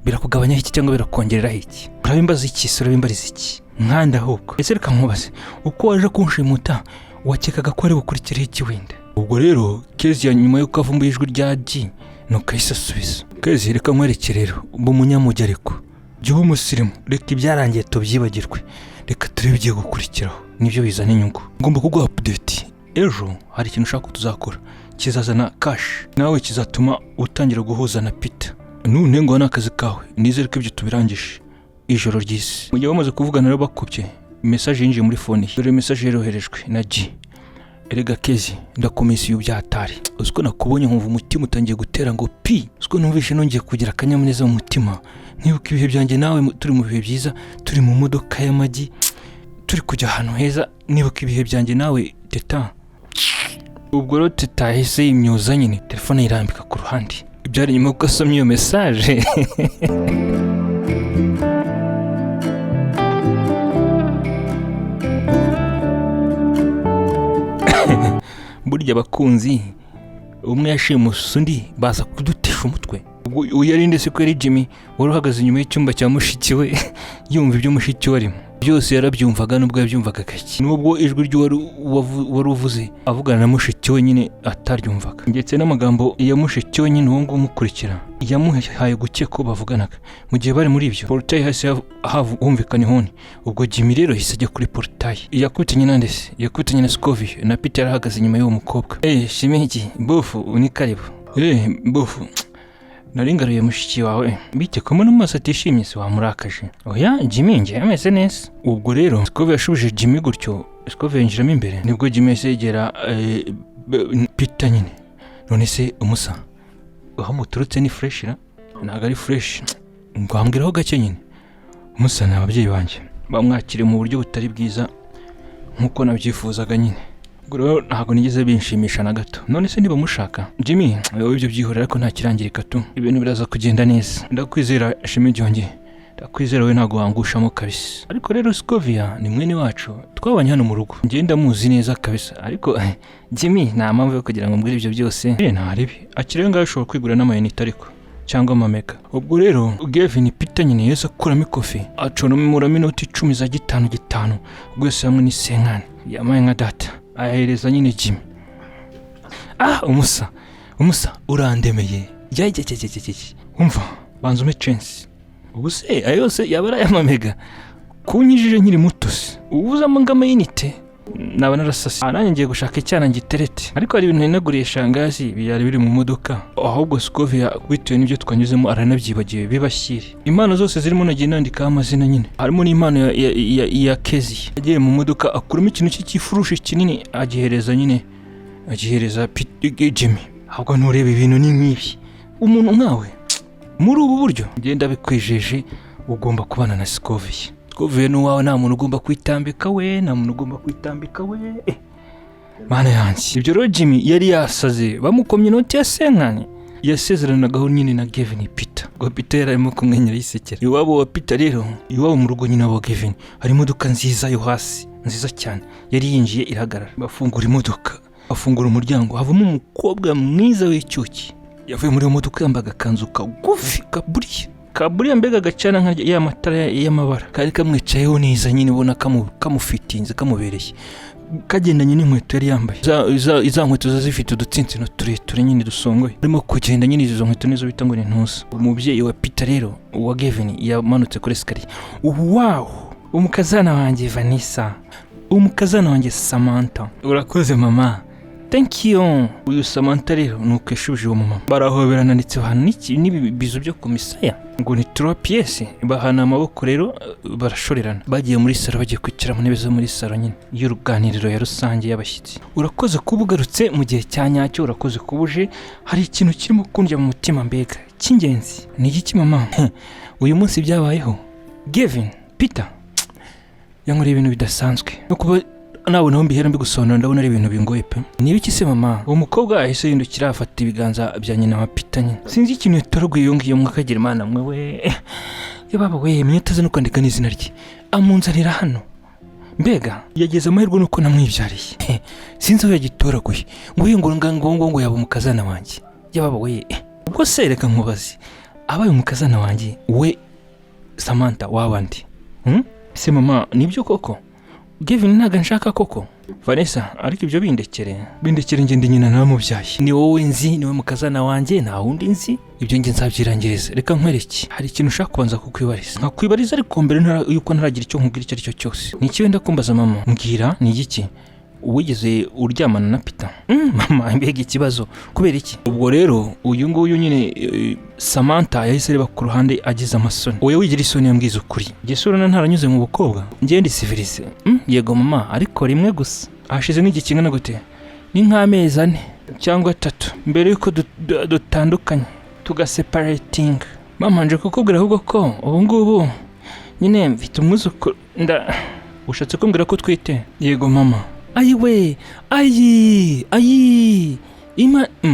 birakugabanya iki cyangwa birakongerera iki? Urabimbaza iki? Urabimbariza iki nkanda ahubwo? Ese reka nkubaze, uko waje kunshimuta wakekaga ko ari bukurikiraho iki wenda? Ubwo rero Kezi ya nyuma yo kavumbuye ijwi rya G nuko asubiza. Kezi reka nkwereke rero mba umunyamujyi ariko jya umusirimu, reka ibyarangiye tubyibagirwe, reka turebe igiye gukurikiraho, nibyo bizana inyungu. Ngomba kuguha update. Ejo hari ikintu ushaka tuzakora kizazana cash, nawe kizatuma utangira guhuza na Peter. None ngo n'akazi kawe, nizere ko ibyo tubirangije ijoro ry'isi. Mu gihe bamaze kuvugana rero bakubye message yinjiye muri phone ye. Dore message yaroherejwe na G. Erega Kezi ndakomisiye ubyatari, uziko nakubonye nkumva umutima utangiye gutera ngo pi, uziko numvishe nongeye kugira akanyamuneza mu mutima, nkibuka ibihe byanjye nawe turi mu bihe byiza, turi mu modoka y'amagi, turi kujya ahantu heza, nibuka ibihe byanjye nawe Teta. Ubwo rero Teta yahise yimyoza nyine, telefone irambika ku ruhande. Ibyari nyuma ko asomye iyo message burya abakunzi umwe yashimusa undi baza kudutesha umutwe. Ubwo yarinde se ko yari Jimmy wari uhagaze inyuma y'icyumba cya mushiki we yumva ibyo mushiki we arimo. Byose yarabyumvaga nubwo yabyumvaga gake, nubwo ijwi ry'uwari uvuze avugana na mushiki we nyine ataryumvaga, ndetse n'amagambo ya mushiki we nyine uwo ngo umukurikira yamuhaye guke ko bavuganaga. Mu gihe bari muri ibyo portail hasi humvikana ihoni. Ubwo Jimmy rero yise ajya kuri portail, yakutanye na ndese yakutanye na Scovia na Peter yarahagaze inyuma y'uwo mukobwa. Shimiki bofu uni karibu. Bofu naringaruye mushiki wawe bite ko mu maso atishimye se wamurakaje? Oya Jimmy nje ameze neza. Ubwo rero Scovia yashubije Jimmy gutyo, Scovia yinjiramo imbere, nibwo Jimmy yegera Peter nyine. None se umusa aho muturutse ni fresh ra? Ntago ari fresh, ngwambwiraho gake nyine. Umusa na ababyeyi banje bamwakire mu buryo butari bwiza nkuko nabyifuzaga nyine. Guro ntago nigeze binshimisha na gato. None se niba mushaka Jimmy wowe ibyo byihorera ariko nta kirangirika tu, ibintu biraza kugenda neza. Ndakwizera Shimi Jonge, ndakwizera we ntago wangushamo kabisa. Ariko rero Scovia ni mwene wacu, twabanye hano mu rugo, njye ndamuzi neza kabisa. Ariko Jimmy nta mpamvu yo kugira ngo mbwire ibyo byose. Ntaribi akiriye ngaho ushobora kwigura n'amayinite ariko cyangwa amamega. Ubwo rero Gavin Peter nyine yese akuramo ikofi aconora minota 10 za gitanu gwese hamwe n'isenkani yamaye nka data ahereza nyine Jimmy. Umusa urandemeye umva banza ume chance. Ubu se ayose yabara y'amamega kunyijije nkiri muto se ubuza amangama y'inite naba narasasi. Nanjye ngiye gushaka icyana ngiterete, ariko hari ibintu nagurisha ngazi byari biri mu modoka, ahubwo Scovia bitewe n'ibyo twanyuzemo aranabyibagiwe bibashyire. Impano zose zirimo nagiye nandikaho amazina nyine, harimo n'impano ya Kezi. Yagiye mu modoka akuramo ikintu cy'ifurushi kinini agihereza Jimmy. Ahubwo nturebe ibintu ni nk'ibi, umuntu nkawe muri ubu buryo ngenda bikwijeje ugomba kubana na Scovia. Scovia n'uwawe nta muntu ugomba kwitambika we, Mana yanjye. Ibyo rero Jimmy yari yasaze, bamukomye inoti ya senkani yasezeranagaho nyine na Gavin Peter. Ngo Peter yarimo kumwenyura yisekera. Iwabo wa Peter rero, iwabo mu rugo nyine wa Gavin hari imodoka nziza yo hasi nziza cyane, yari yinjiye irahagarara. Bafungura imodoka, bafungura umuryango, havamo umukobwa mwiza w'icyuki. Yavuye muri modoka yambaga kanzu kagufi kaburiya mbega gacana nka ya matara y'amabara, kari kamwicayeho neza nyine ubona kamufitinze kamubereye, kagendanye n'inkweto yari yambaye iza nkweto zifite udutsinsino tureture nyine dusongoye. Arimo kugenda nyine izo nkweto nizo bita ngo ni ntusa. Umubyeyi wa Peter rero wa Gavin yamanutse kuri escalier. Wow, umukazana wanjye Vanessa, umukazana wanjye Samantha. Urakoze mama. Thank you. Uyu Samantha rero nuko yashubije uwo mama. Barahoberana ndetse bahana n'ibibizo byo ku misaya ngo ni 3 pièces. Bahana amaboko rero barashorerana. Bagiye muri salo, bagiye kwicara mu ntebe zo muri salo nyine y'uruganiriro ya rusange y'abashyitsi. Urakoze kubugarutse mu gihe cya nyacyo, urakoze kubuje. Hari ikintu kirimo kundya mu mutima mbega cy'ingenzi. Ni iki mama? Uyu munsi byabayeho Gavin, Peter yankoreye ibintu bidasanzwe no kuba nawe naho mbihera mbigusobanura ndabona ari ibintu bingoye pe. Niba iki se mama? Uwo mukobwa ahise yindukira afata ibiganza bya nyina wa Peter nyine. Sinzi ikintu yatoraguye yongiye mwakagira imana mwe we. Baba we mnyataze no kwandika n'izina rye. Amunzanira hano. Mbega yageze amahirwe nuko namwibyariye. Sinzi aho yagitoraguye. Ngo yaba umukazana wanjye. Baba we. Ubwo se reka nkubaze. Abaye umukazana wanjye we Samantha wabandi. Se mama nibyo koko? Gavin ntaga nshaka koko. Vanessa ariko ibyo bindekere nge ndi nyina namubyaye. Ni wowe nzi, niwe mukazana wanjye, nta wundi nzi. Ibyo nge nzabyirangiriza. Reka nkwereke. Hari ikintu ushaka kubanza kukwibariza. Nkakwibariza ariko mbere yuko ntaragira icyo nkubwira icyo aricyo cyose. Ni iki wenda kumbaza mama? Mbwira ni iki? Wigeze uryamana na Peter? Mama mbega ikibazo kubera iki? Ubwo rero uyu nguyu nyine Samantha yahise reba ku ruhande agize amasoni. Oya wigira isoni yambwiza ukuri. Gesura ntaranyuze mu bukobwa. Ngiye ndi civilise. Yego mama ariko rimwe gusa. Hashize nk'iki kingana gute? Ni nk'amezi 4 cyangwa 3 mbere yuko dutandukanye tugaseparating. Mama nje kukubwira ahubwo ko ubu ngubu nyine mfite umwuzukuru ushatse kumbwira ko twite? Yego mama. Ayiwe ayi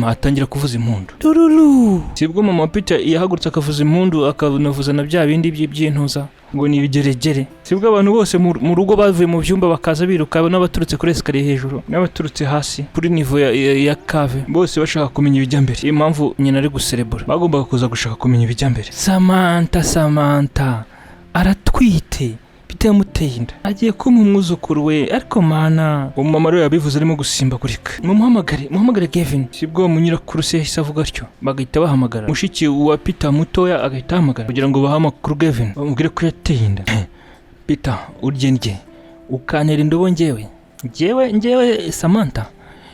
atangira kuvuza impundu. Tururu sibwo mama Peter yahagurutse akavuza impundu akanavuza na bya bindi by'intuza ngo ni ibigeregere. Sibwo abantu bose mu rugo bavuye mu byumba bakaza biruka n'abaturutse kuri escalier hejuru n'abaturutse hasi kuri niveau ya cave bose bashaka kumenya ibijya mbere. Impamvu nyina ari guserebura bagombaga kuza gushaka kumenya ibijya mbere. Samantha aratwite. Peter yamuteye inda agiye kuma umwuzukuru we ariko mana umama rero yabivuze arimo gusimbagurika. Muhamagare Gavin. Sibwo munyirakuru se yahise avuga atyo bagahita bahamagara mushiki wa Peter mutoya agahita ahamagara kugira ngo bahamakuru Gavin bamubwire ko yateye inda. Peter urye ndye ukantera indobo njyewe Samantha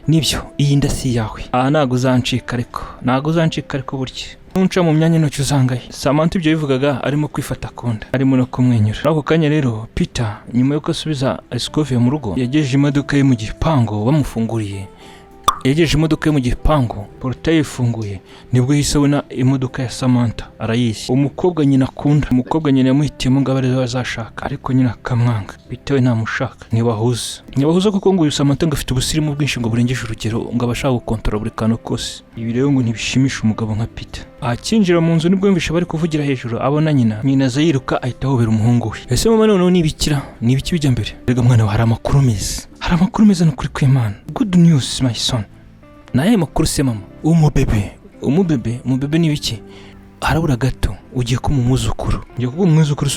nibyo iyi nda si yawe. Ntago uzancika ariko burya nunca mu myanya ntoki uzangaye. Samantha ibyo bivugaga arimo kwifata kunda arimo no kumwenyura. Ako kanya rero Peter nyuma yo asubiza Scovia mu rugo yagejeje imodoka ye mu gipango bamufunguriye. Portail ifunguye nibwo yise abona imodoka ya Samantha arayisi. Umukobwa nyina akunda, umukobwa nyina yamuhitiyemo ngo abare bazashaka ariko nyina akamwanga bitewe ntamushaka. Ntibahuza kuko ngo uyu Samantha ngo afite ubusirimu bwinshi ngo burengeje urugero ngo abashaka gukontorora buri kantu kose. Ibi rero ngo ntibishimisha umugabo nka Peter. Akinjira mu nzu nibwo yumvisha bari kuvugira hejuru abona nyina aza yiruka ahita ahobera umuhungu we. Ese mama noneho nibiki bijya mbere? Rega mwana we hari amakuru meza n'ukuri kw'Imana. Good news my son. Naye makuru se mama. Umubebe nibiki? Harabura gato ugiye ko mu mwuzukuru. Ngiye kuko umwuzukuru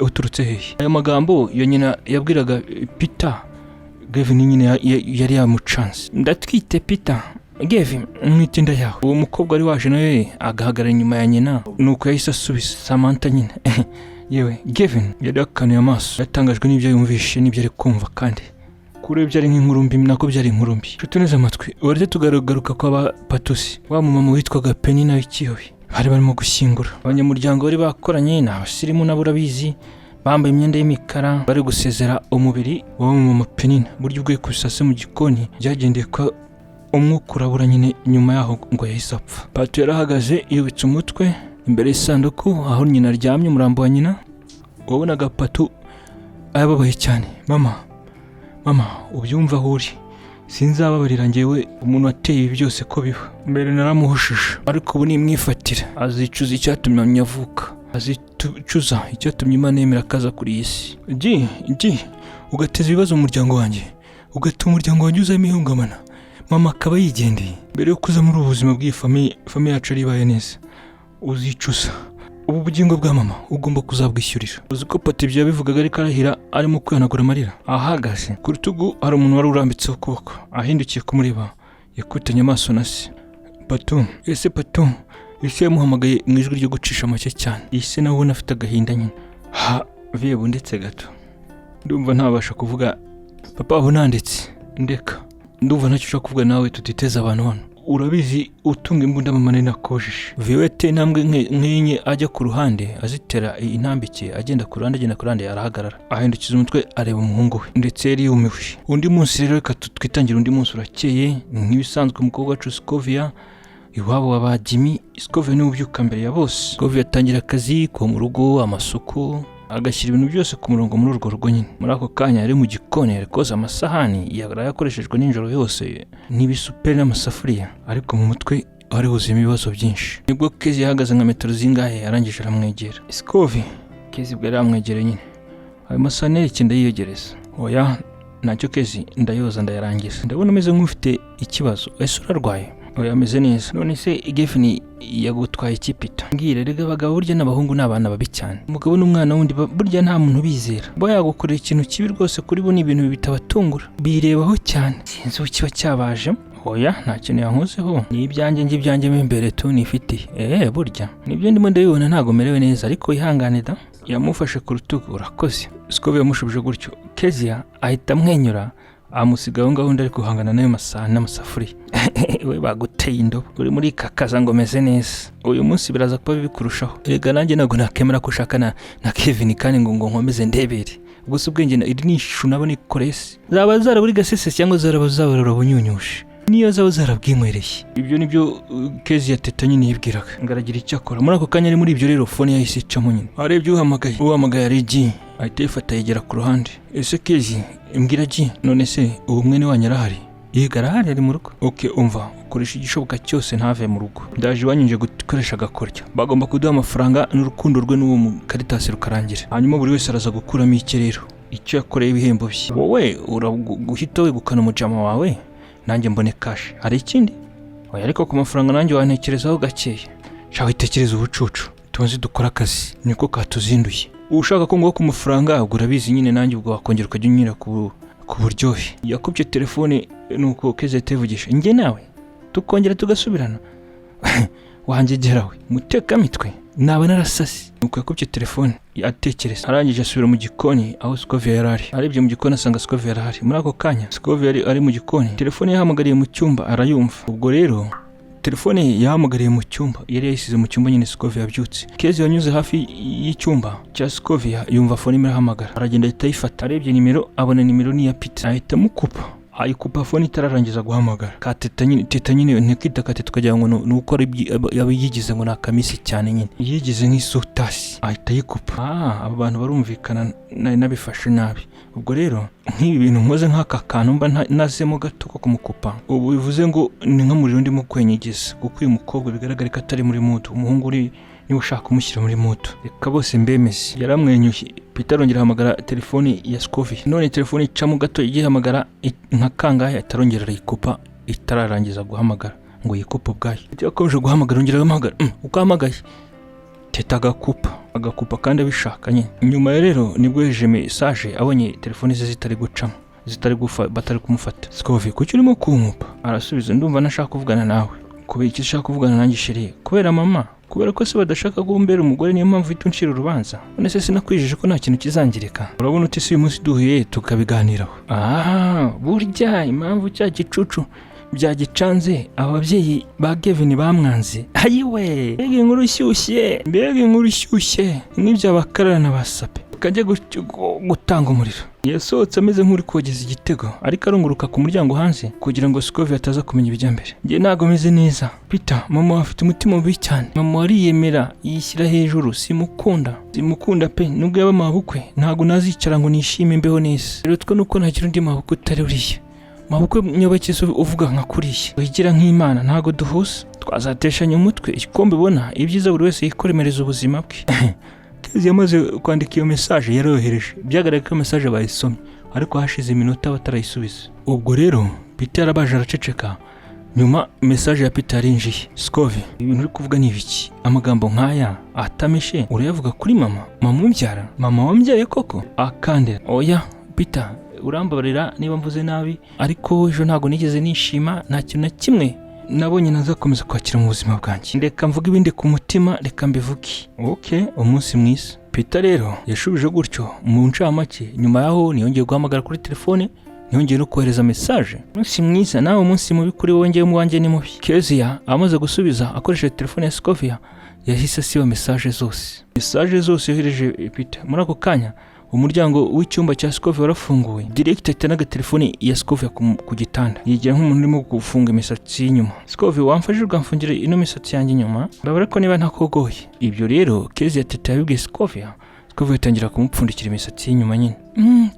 uturutse hehe? Aya magambo yo nyina yabwiraga Peter. Gavin nyine yari yamucanse. Ndatwite Peter. Gavin mwitinda yawe. Uwo mukobwa ari waje nawe agahagarara inyuma ya nyina nuko yahise asubiza Samantha nyine. Yewe Gavin yari akanuye amaso yatangajwe n'ibyo yumvishe n'ibyo ari kumva kandi kure byari nk'inkurumbi nako byari inkurumbi. Tutuneze amatwi uretse tugaruka kwa Patusi wa mama witwaga Penina w'ikiyobe. Bari barimo gushyingura abanyamuryango bari bakoranye n'abasirimu n'aburabizi bambaye imyenda y'imikara bari gusezera umubiri wa mama Penina. Buryo bwe kusase mu gikoni byagendeye ko umwuka urabura nyine nyuma yaho ngo yahise apfa. Patu yarahagaze yubitse umutwe imbere y'isanduku aho nyina aryamye umurambo wa nyina. Wabonaga Patu ayababaye cyane. Mama ubyumva aho uri sinzababarira njyewe umuntu wateye ibi byose ko biba. Mbere naramuhushije ariko ubu nimwifatira azicuza icyatumye nyavuka, azicuza icyatumye Imana yemera akaza kuri iyi si. Ugateza ibibazo mu muryango wanjye ugatuma umuryango wanjye uzamo ihungabana. Mama akaba yigendeye mbere yo kuza muri ubu buzima bw'iyi famille yacu aribaye neza. Uzicuza ubu bugingo bwa mama ugomba kuzabwishyurira. Uzi ko Pati ibyo yabivugaga ariko arahira arimo kwihanagura amarira. Ahagaze ku rutugu hari umuntu wari urambitseho ukuboko ahindukiye kumureba yakutanye amaso na se. Patu ese yamuhamagaye mu ijwi ryo gucisha make cyane. Ise nawe ubona afite agahinda nyine. Viye ndetse gato ndumva ntabasha kuvuga papa aho nanditse ndeka ndumva ntacyo ushaka kuvuga nawe tutiteza abantu hano. Urabizi utunga imbunda mama nari nakojeje. Viwete intambwe nk'enye ajya ku ruhande azitera intambike agenda ku ruhande arahagarara ahindukiza umutwe areba umuhungu we ndetse yari yumiwe. Undi munsi rero reka twitangira undi munsi urakeye nk'ibisanzwe umukobwa wacu Scovia iwabo waba Jimmy. Scovia ni ubyuka mbere ya bose. Scovia atangira akazi ko mu rugo amasuku agashyira ibintu byose ku murongo muri urwo rugo nyine. Muri ako kanya yari mu gikoni yari koza amasahani yakoreshejwe nijoro yose n'ibisuperi n'amasafuriya, ariko mu mutwe wari huzuyemo ibibazo byinshi. Nibwo Kezi yahagaze nka metero zingahe arangije aramwegera. Scovi, Kezi bwari yamwegereye nyine. Ayo masahani iki ndayiyegereza. Oya ntacyo Kezi, ndayoza ndayarangiza. Ndabona umeze nk'ufite ikibazo. Ese urarwaye? Oya ameze neza. None se Igefini yagutwaye ikipita? Mbwira rega abagabo burya n'abahungu n'abana babi cyane. Umugabo n'umwana wundi burya nta muntu bizera. Bo yagukorera ikintu kibi rwose kuri bo, ni ibintu bitabatungura. Birebaho cyane. Sinzi uko kiba cyabajemo. Oya nta kintu yankozeho, ni ibyanjye njye mo imbere tu nifitiye. Burya nibyo ndimo ndabibona, ntago merewe neza, ariko ihangane da. Yamufashe ku rutugu. Urakoze. Scovi yamushubije gutyo. Kezia ahita amwenyura, amusiga aho ngaho ndari guhangana n'ayo masahani n'amasafuriya. We baguteye indobo, uri muri kakaza ngo meze neza. Uyu munsi biraza kuba bikurushaho. Erega nanjye ntabwo nakemera ko ushaka na Kevin kandi ngo nkomeze ndebere. Gusa ubwenge iri ni ishusho nabona ikorese. Zaba zaraburi gasese cyangwa zaraba bunyunyushe. Niyo zaba zarabwinkwereye. Ibyo nibyo Kezi yateta nyine yibwiraga. Ngaragira icyo akora. Muri ako kanya ari muri ibyo rero fone yahise icamo nyine. Arebye uhamagaye ari G. Ahita yifata yegera ku ruhande. Ese Kezi, imbwira G, none se ubu mwene wanyu arahari? Yego arahari, ari mu rugo. Okay, umva, ukoresha igishoboka cyose ntave mu rugo. Ndaje iwanyu gukoresha agakoryo. Bagomba kuduha amafaranga n'urukundo rwe n'uwo mu Caritas rukarangira. Hanyuma buri wese araza gukuramo iki rero. Icyo yakoreye ibihembo bye. Wowe uraguhita wegukana umujama wawe, nanjye mbone cash. Hari ikindi? Oya, ariko ku mafaranga nanjye wantekerezaho gakeya. Shawe itekereza ubucucu. Tuzi dukora akazi niko katuzinduye. Ushaka ko ngo ku mafaranga urabizi nyine, nanjye ubwo wakongera ukajya unyira ku buryohe. Yakubye telefone nuko Keze tevugisha. Nge nawe tukongera tugasubirana. Wangegerawe muteka mitwe naba narasasi. Nuko yakubye telefone atekereza. Arangije asubira mu gikoni aho Scovi yarari. Arebye mu gikoni asanga Scovi yarari. Muri ako kanya Scovi ari mu gikoni. Telefone yahamagariye mu cyumba arayumva. Ubwo rero telefone yahamagariye mu cyumba, yari yayisize mu cyumba nyine Scovi yabyutse. Kezi yanyuze hafi y'icyumba cya Scovi yumva phone imirahamagara. Aragenda ahita ayifata. Arebye nimero abona nimero ni ya Peter. Ahita mukupa. Ayikupa phone itararangiza guhamagara. Teta nyine ntikita katete kugira ngo nuko yabigize ngo nakamisi cyane nyine. Yigize nk'isutasi. Ahita yikupa. Aba bantu barumvikana nabifashe nabi. Ubwo rero nk'ibi bintu nkoze nk'aka kantu mba nazemo gato ko kumukupa. Ubu bivuze ngo ni nk'umuriro ndimo kwenyegeza, kuko uyu mukobwa bigaragara ko atari muri mood. Umuhungu uri niba ushaka kumushyira muri mood. Reka bose mbemeze. Yaramwenyuye. Peter arongera ahamagara telefone ya Scovi. None telefone icamo gato igihamagara nka kangahe atarongera arayikupa itararangiza guhamagara ngo yikupe ubwayo. Yakomeje guhamagara ongera ahamagara. Ukahamagaye Teta agakupa kandi abishaka nyine. Nyuma rero nibwo yeje message abonye telefone ze zitari gucamo, batari kumufata. Scovi, kuki urimo kunkupa? Arasubiza, ndumva nashaka kuvugana nawe. Kubera iki ushaka kuvugana nanjye sheri? Kubera mama. Kubera ko se badashaka gumbera umugore, niyo mpamvu ituncira urubanza. None se sinakwijije ko nta kintu kizangirika? Urabona uti si uyu munsi duhuye tukabiganiraho. Burya impamvu cya gicucu byagicanze ababyeyi ba Kevin bamwanze. Ayiwe, mbega inkuru ishyushye nk'iby'abakarana basape kajya gutanga umuriro. Yasohotse ameze nk'uri kogeza igitego, ariko arunguruka ku muryango hanze kugira ngo Scovi ataza kumenya ibijya mbere. Nge ntago meze neza Peter, mama afite umutima mubi cyane. Mama ariyemera yishyira hejuru, simukunda pe. Nubwo yaba mabukwe ntago nazicara ngo nishime mbeho neza. Rero twe nuko ntagira undi mabukwe utari uriya. Mabukwe nyobakeze uvuga nka kuriya, wigira nk'Imana, ntago duhuza. Twazateshanya umutwe. Ikombe bona ibyiza buri wese yikoremereza ubuzima bwe. Kezi yamaze kwandika iyo message yarohereje. Byagaragaye ko message bayisomye, ariko hashize iminota batarayisubiza. Ubwo rero Peter arabaje araceceka. Nyuma message ya Peter arinjiye. Scovi, ibintu uri kuvuga ni ibiki? Amagambo nk'aya atameshe urayavuga kuri mama umbyara? Mama wambyaye koko? Akande. Oya Peter, urambabarira niba mvuze nabi, ariko ejo ntago nigeze nishima, nta kintu na kimwe nabonye nazakomeza kwakira mu buzima bwanjye. Reka mvuga ibindi ku mutima, reka mbivuge. Okay, umunsi mwiza. Peter rero yashubije gutyo mu ncamake. Nyuma yaho niyongeye guhamagara kuri telefone, niyongeye no kohereza message. Umunsi mwiza, nawe umunsi mubi kuri wowe, ngewe muwanjye ni mubi. Kezia amaze gusubiza akoresheje telefone ya Scovi, yahise asiba message zose yohereje Peter. Muri ako kanya umuryango w'icyumba cya Scovi warafunguwe. Direct atanaga telefone ya Scovi ku gitanda. Yigira nk'umuntu urimo gufunga imisatsi y'inyuma. Scovi, wamfashije ukamfungira ino misatsi yanjye inyuma? Ndabara ko niba ntakogoye. Ibyo rero Kezi yateta yabibwiye Scovi Scovia atangira kumupfundikira imisatsi y'inyuma nyine.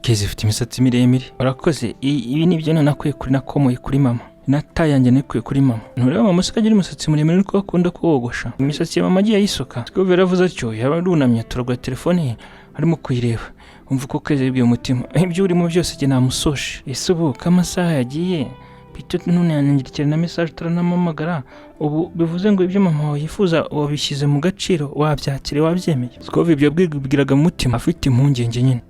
Keza ifite imisatsi miremire. Barakoze, ibi nibyo nakuye kuri nakomoye kuri mama. Natayanjye nikuye kuri mama. Ntureba mama sikagira imisatsi muremire nuko akunda kuwogosha. Imisatsi ya mama agiye ayisuka. Scovia yaravuze atyo, yarunamye turagura telefone ye arimo kuyireba. Umva uko Keza yibwiye umutima, ibyo urimo byose jye namusoshe. Ese ubu kamasaha yagiye Peter none yanangirikira na message taranamamagara, ubu bivuze ngo ibyo mama wawe yifuza wabishyize mu gaciro, wabyakire wabyemeye. Scovia ibyo yabwiraga mu mutima afite impungenge nyine.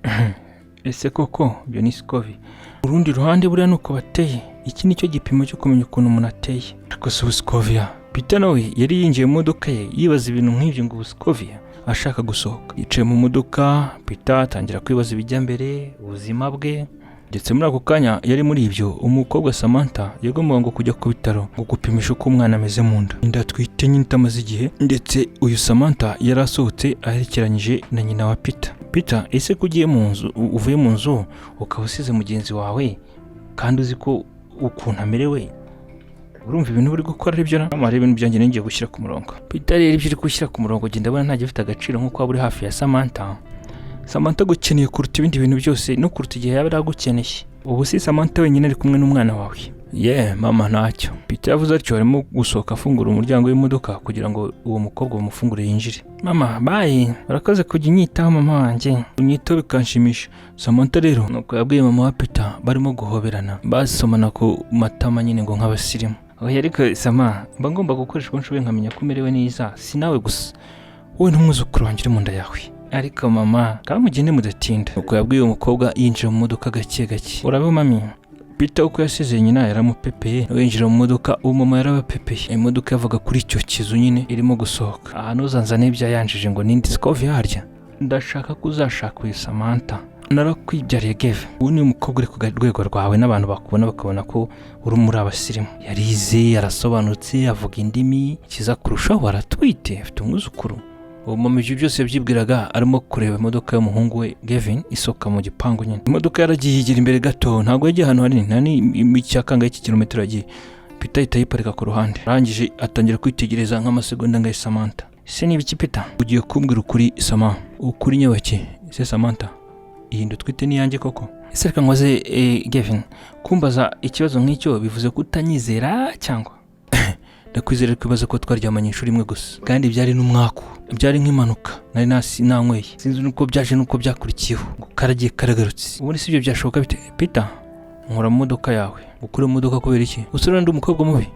Ese koko byo ni Scovia. Urundi ruhande buriya nuko bateye, iki nicyo gipimo cyo kumenya ukuntu umuntu ateye. Ariko si Scovia. Peter nawe yari yinjiye mu modoka ye yibaza ibintu nk'ibyo ngo Scovia ashaka gusohoka. Yicaye mu modoka, Peter atangira kwibaza ibijya mbere, ubuzima bwe. Ndetse muri ako kanya yari muri ibyo, umukobwa Samantha yagombaga ngo kujya ku bitaro ngo gupimisha uko umwana ameze mu nda. Inda twite nyine itamaze igihe, ndetse uyu Samantha yari asohotse aherekeranyije na nyina wa Peter. Peter, ese ko ugiye mu nzu, uvuye mu nzu ukaba usize mugenzi wawe kandi uzi ko ukuntu amerewe, urumva ibintu uri gukora ari byo na mama ibintu byanjye ngiye gushyira ku murongo. Peter rero ibyo uri gushyira ku murongo genda abona nta gifite agaciro nk'uko waba uri hafi ya Samantha. Samantha gukeneye kuruta ibindi bintu byose no kuruta igihe yaba aragukeneye. Ubu si Samantha wenyine ari kumwe n'umwana wawe. Mama ntacyo. Peter yavuze atyo arimo gusohoka afungura umuryango w'imodoka kugira ngo uwo mukobwa bamufungure yinjire. Mama bye, barakoze kujya unyitaho mama wanjye, unyitaho bikanshimisha. Samantha rero nuko yabwiye mama wa Peter barimo guhoberana, basomana ku matama nyine ngo nk'abasirimu. Ariko Sama, mba ngomba gukoresha uko nshoboye nkamenya ko umerewe neza, si nawe gusa, wowe n'umwuzukuru wanjye uri mu nda yawe. Ariko mama kamugende mudatinda. Uko yabwiye umukobwa yinjira mu modoka gake gake. Urabe mami, Peter uko yasize nyina yaramupepeye, yinjira mu modoka uwo mama yarabapepeye. Imodoka yavaga kuri icyo kizu nyine irimo gusohoka. Ahantu uzanzane ibya yanjije ngo nindi Scovia harya. Ndashaka kuzashaka uyu Samantha. Narakwibyariye Geve. Ubu ni umukobwa uri ku rwego rwawe n'abantu bakubona bakabona ko uri muri abasirimu. Yarize, yarasobanutse, avuga indimi, kiza kurushaho aratwite, afite umwuzukuru. Uwo mama ibyo byose yabyibwiraga arimo kureba imodoka y'umuhungu we Gavin isoka mu gipangu nyine. Imodoka yaragiye igera imbere gato, ntabwo yagiye ahantu hanini, nani icyakanga y'iki kilometero yagiye. Peter ahita yiparika ku ruhande. Arangije atangira kwitegereza nk'amasegonda ngaye Samantha. Se ni ibiki Peter? Ugiye kumbwira ukuri Sama? Ukuri nyabake? Se Samantha, iyi ndo twite ni yanjye koko? Ese reka nkoze Gavin, kumbaza ikibazo nk'icyo bivuze ko utanyizera cyangwa? Ndakwizera kwibaza ko twaryamanye inshuro imwe gusa, kandi byari n'umwaku, byari nk'impanuka, nari nanyweye, sinzi nuko byaje nuko byakurikiyeho ngo karagiye karagarutse. Ubundi sibyo byashoboka bite Peter? Nkora mu modoka yawe, gukora mu modoka kubera iki? Usura ndi umukobwa mubi,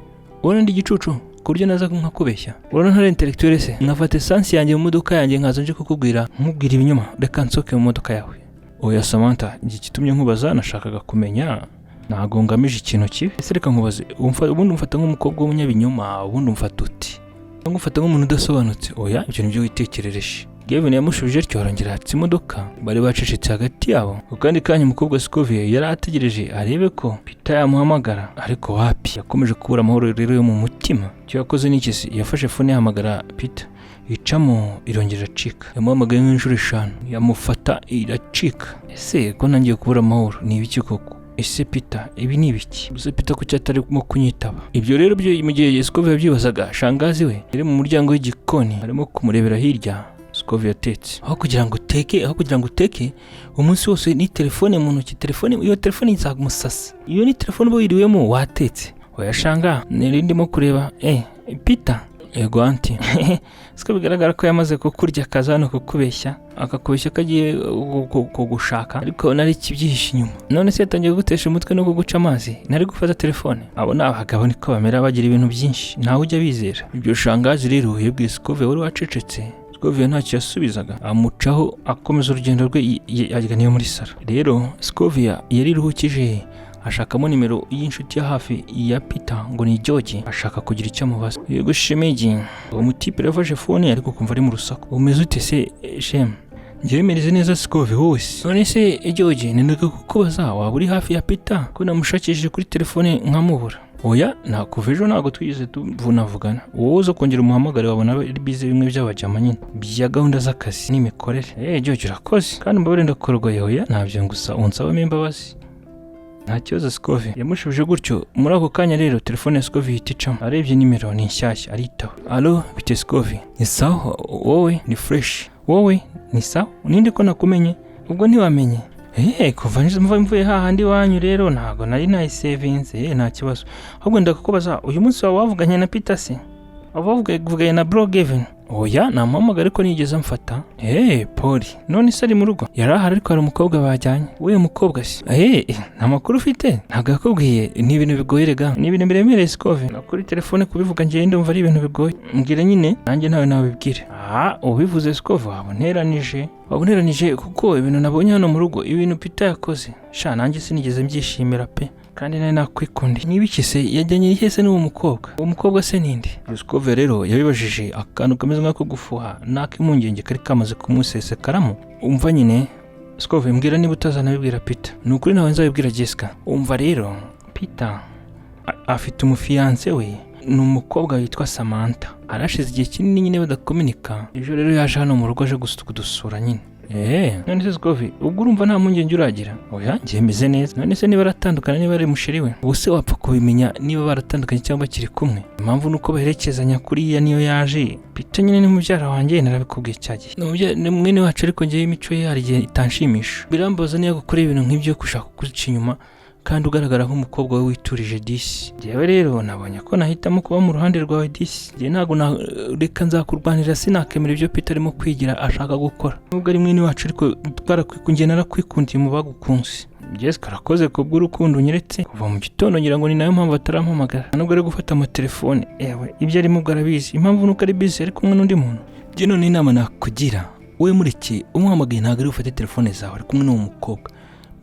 ubona ndi igicucu ku buryo naza nkakubeshya? Urabona ntari intellectuel se? Nkafata essence yanjye mu modoka yanjye nkaza nje kukubwira nkubwira ibinyoma, reka nsoke mu modoka yawe. Oya Samantha, iki kitumye nkubaza nashakaga kumenya, ntago ngamije ikintu kibi. Ese reka nkubaze, ubundi umfata nk'umukobwa w'umunyabinyoma, ubundi umfata uti? Cyangwa umfata nk'umuntu udasobanutse? Oya, ibyo nibyo witekerereje. Gavin yamushubije atyo arongera atsi imodoka, bari bacecetse hagati yabo. Kandi kanya umukobwa Scovia yari ategereje arebe ko Peter yamuhamagara, ariko wapi, yakomeje kubura amahoro rero yo mu mutima. Icyo yakoze ni iki? Yafashe phone yahamagara Peter, icamo irongera acika. Yamuhamagaye nk'inshuro 5, yamufata iracika. Ese ko nangiye kubura amahoro ni ibiki koko? Ese Peter, ibi ni ibiki? Ese Peter ko cyatarimo kunyitaba? Ibyo rero byo mu gihe Scovia yabyibazaga, shangazi we yari mu muryango w'igikoni arimo kumurebera hirya. Scovia atetse, aho kugira ngo uteke umunsi wose ni telefone mu ntoki. Telefone, iyo telefone izagumusasa, iyo ni telefone bo yiriwemo watetse. Oya shanga, ndimo kureba Peter. Yego anti. Siko bigaragara ko yamaze kukurya kazano kukubeshya, akakubeshya kagiye kugushaka, ariko nari kibyihishe inyuma. None se yatangiye gutesha umutwe no kuguca amazi, nari gufata telefone. Abo ni abagabo niko bamera, bagira ibintu byinshi, ntawe ujya bizera. Ibyo shangazi rero yabwiye Scovia wari wacecetse. Scovia ntacyo yasubizaga, amucaho akomeza urugendo rwe yajyaga niyo muri sara. Rero Scovia yari ruhukije, ashakamo nimero y'inshuti ya hafi ya Peter ngo ni George, ashaka kugira icyo amubaza. Yego Shemegi, uwo mutipe yafashe phone ariko kumva ari mu rusaku. Umeze ute se Shem? Njyewe meze neza Scovia wose. None se George, nendaga kukubaza waba uri hafi ya Peter ko namushakishije kuri telefone nkamubura? Oya, kuva ejo ntabwo twigeze tuvugana. Wowe uza kongera umuhamagare wabona ari bize bimwe by'abajama nyine bya gahunda z'akazi n'imikorere. George urakoze kandi mbabare ndakorwaye. Oya ntabyo ngusa unsabamo imbabazi. Nta kibazo Scovia yamushubije gutyo. Muri ako kanya rero telefone ya Scovia ihita icamo, arebye nimero ni nshyashya aritaba. Allo, bite Scovia? Ni sawa wowe? Ni fresh. wowe ni sawa ninde ko nakumenye ubwo ntiwamenye kuva mvuye hahandi wanyu rero ntago nari nayisevinze nta kibazo ahubwo ndakubaza uyu munsi wavuganye na Peter se wavuganye na Bro Gavin oya namuhamagara ariko nigeze mfata Poli none se ari mu rugo yarahari ariko hari umukobwa bajyanye we mukobwa se nta makuru ufite ntabwo yakubwiye ni ibintu bigoye rega ni ibintu biremereye Skove nakuri telefone kubivuga ngiye ndumva ari ibintu bigoye mbwira nyine nanjye nawe nabibwire ubivuze Skove waboneranije kuko ibintu nabonye hano mu rugo ibintu Peter yakoze sha nanjye sinigeze mbyishimira pe kandi nari nakwikundiye nibiki se yajyanye ihese n'uwo mukobwa uwo mukobwa se ninde Skove rero yabibajije akantu kameze nk'ako gufuha nak'impungenge kari kamaze kumusesekaramo umva nyine Skove mbwira niba utazanabibwira Peter nukuri nawe nzabibwira Jessica umva rero Peter afite umufiance we ni umukobwa witwa Samantha arashize igihe kinini nyine badakominika ejo rero yaje hano mu rugo aje kudusura nyine none se Skove ubwo urumva nta mpungenge uragira oya ngiye meze neza none se niba baratandukana niba ari musheri we ubuse wapfa kubimenya niba baratandukanye cyangwa kiri kumwe impamvu nuko baherekezanya kuriya niyo yaje Peter nyine ni mubyara wanjye narabikubwiye cyagiye ni mwene wacu ariko ngiye imico ye hari igihe itanshimisha birambaza niyo gukora ibintu nk'ibyo gushaka kuzica inyuma kandi ugaragara nk'umukobwa we witurije disi jewe rero nabonye ko nahitamo kuba mu ruhande rwawe disi je ntago reka nzakurwanira sinakemera ibyo Peter arimo kwigira ashaka gukora nubwo ari mwene wacu ariko twarakwikungiye narakwikundiye mu bagukunze Jessica arakoze kubw'urukundo nyeretse kuva mu gitondo ngira ngo ni nayo mpamvu atarampamagara nubwo ari gufata amatelefone ibyo arimo bwarabizi impamvu nuko ari busy ari kumwe n'undi muntu je none inama nakugira we mureke umuhamagaye ntago ari ufate telefone zawe ari kumwe n'uwo mukobwa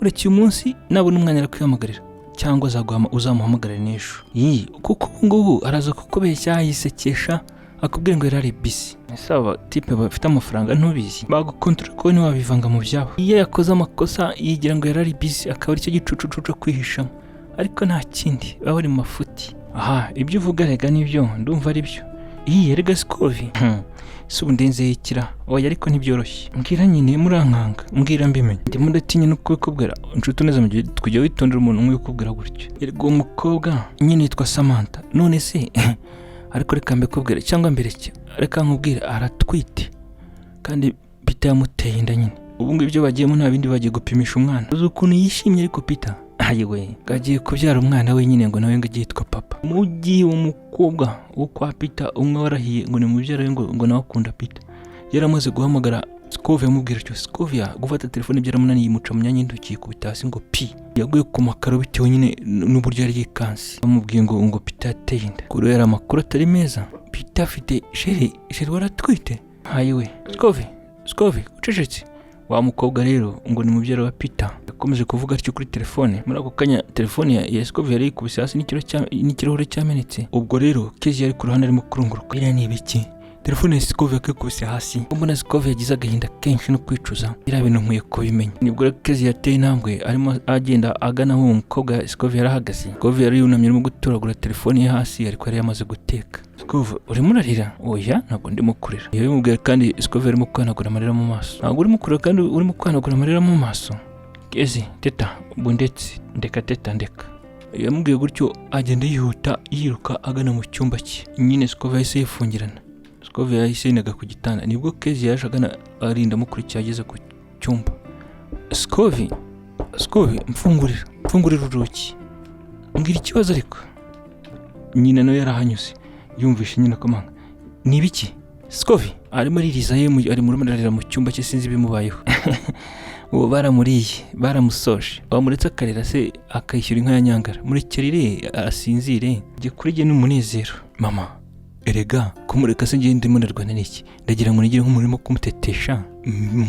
uretse uyu munsi nabona umwanya ari kwihamagarira cyangwa uzamuhamagara n'ejo kuko ngubu araza kukubeshya yisekesha akubwira ngo yarari busy saba type bafite amafaranga ntubizi bagukontrola ko ntiwabivanga mu byabo iyo yakoze amakosa yigira ngo yarari busy akaba aricyo gicucucucu kwihishamo ariko nta kindi baba ari mu mafuti ibyo uvuga rega nibyo ndumva ari byo rega Skove subu ndenze yikira oya ariko ntibyoroshye mbwira nyine murankanga mbwira mbimenye ndimo ndatinya no kubikubwira inshuti neza mu gihe kujya witondera umuntu umwe ukubwira gutyo ergo umukobwa nyine yitwa Samantha none se ariko reka mbikubwira cyangwa mbireke reka nkubwira aratwite kandi Peter yamuteye inda nyine ubu ngibyo bagiyemo nta bindi bagiye gupimisha umwana uzi ukuntu yishimye ariko Peter ayiwe gagiye kubyara umwana we nyine ngo nawe ngo yitwa papa mu gihe umukobwa wo kwa Peter umwe warahiye ngo ni mubyara we ngo nawe akunda Peter yaramaze guhamagara Skove yamubwira cyo Skove gufata telefone byaramunaniye yimuca mu myanya y'intoki kubita hasi ngo yaguye ku makaro bitewe nyine n'uburyo yari yikanse bamubwiye ngo Peter yateye inda kuri yari amakuru atari meza Peter afite sheri waratwite ayiwe Skove ucecetse wa mukobwa rero ngo ni mubyara wa Peter yakomeje kuvuga atyo kuri telefone muri ako kanya telefone ya Skove yari ikubise hasi n'ikirahure cyamenetse ubwo rero Kezi yari ku ruhande arimo kurunguruka ira ni ibiki telefone ya Skove yakubise hasi mbona Skove yagize agahinda kenshi no kwicuza ira bintu nkwiye kubimenya nibwo Kezi yateye intambwe arimo agenda agana aho umukobwa Skove yarahagaze Skove yari yunamye arimo gutoragura telefone ye hasi ariko yari yamaze guteka Skove urimo urarira oya ntabwo ndimo kurira yabimubwiye kandi Skove arimo kwanagura amarira mu maso ntabwo urimo kurira kandi urimo kwanagura amarira mu maso Kezi teta bundetse ndeka teta ndeka yamubwiye gutyo agenda yiruka agana mu cyumba cye nyine Skove yahise yifungirana Skove yahise yinaga ku gitanda nibwo Kezi yaje agana arinda mukurikiye ageze ku cyumba Skove mfungurira urugi mbwira ikibazo ariko nyine nawe yarahanyuze yumvishe nyine komanga nibiki Skove arimo aririza ari muri mararira mu cyumba cye sinzi bimubayeho uwo baramusoje bamuretse akarira se akayishyura inka ya Nyangara murekerire asinzire njye kuri jye n'umunezero mama erega kumureka se ngiye ndimo narwana n'iki ndagira ngo nigire nk'umurimo kumutetesha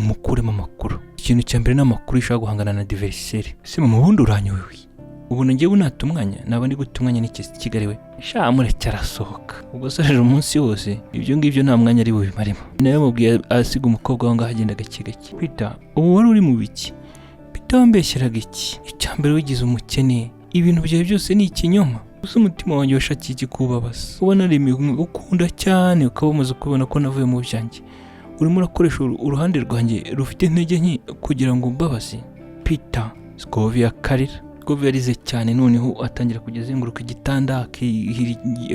mukuremo amakuru ikintu cya mbere n'amakuru ishaka guhangana na diversaire se mama ubundi uranyowe ubu ngiye unata umwanya naba ndi guta umwanya n'iki Kigali we sha mureke arasohoka ubwo se rero umunsi wose ibyo ngibyo nta mwanya ari bubimaremo nawe mubwiye asiga umukobwa wangaha agenda gake Peter ubu wari uri mu biki Peter wambeshyeraga iki icyambere wigize umukene ibintu byawe byose ni ikinyoma gusa umutima wanjye washakiye ikikubabaza ubona ari ukunda cyane ukaba umaze kubona ko navuye mu byanjye urimo urakoresha uruhande rwanjye rufite intege nke kugira ngo mbabaze Peter Skove yakarira Skove yarize cyane noneho atangira kuzenguruka igitanda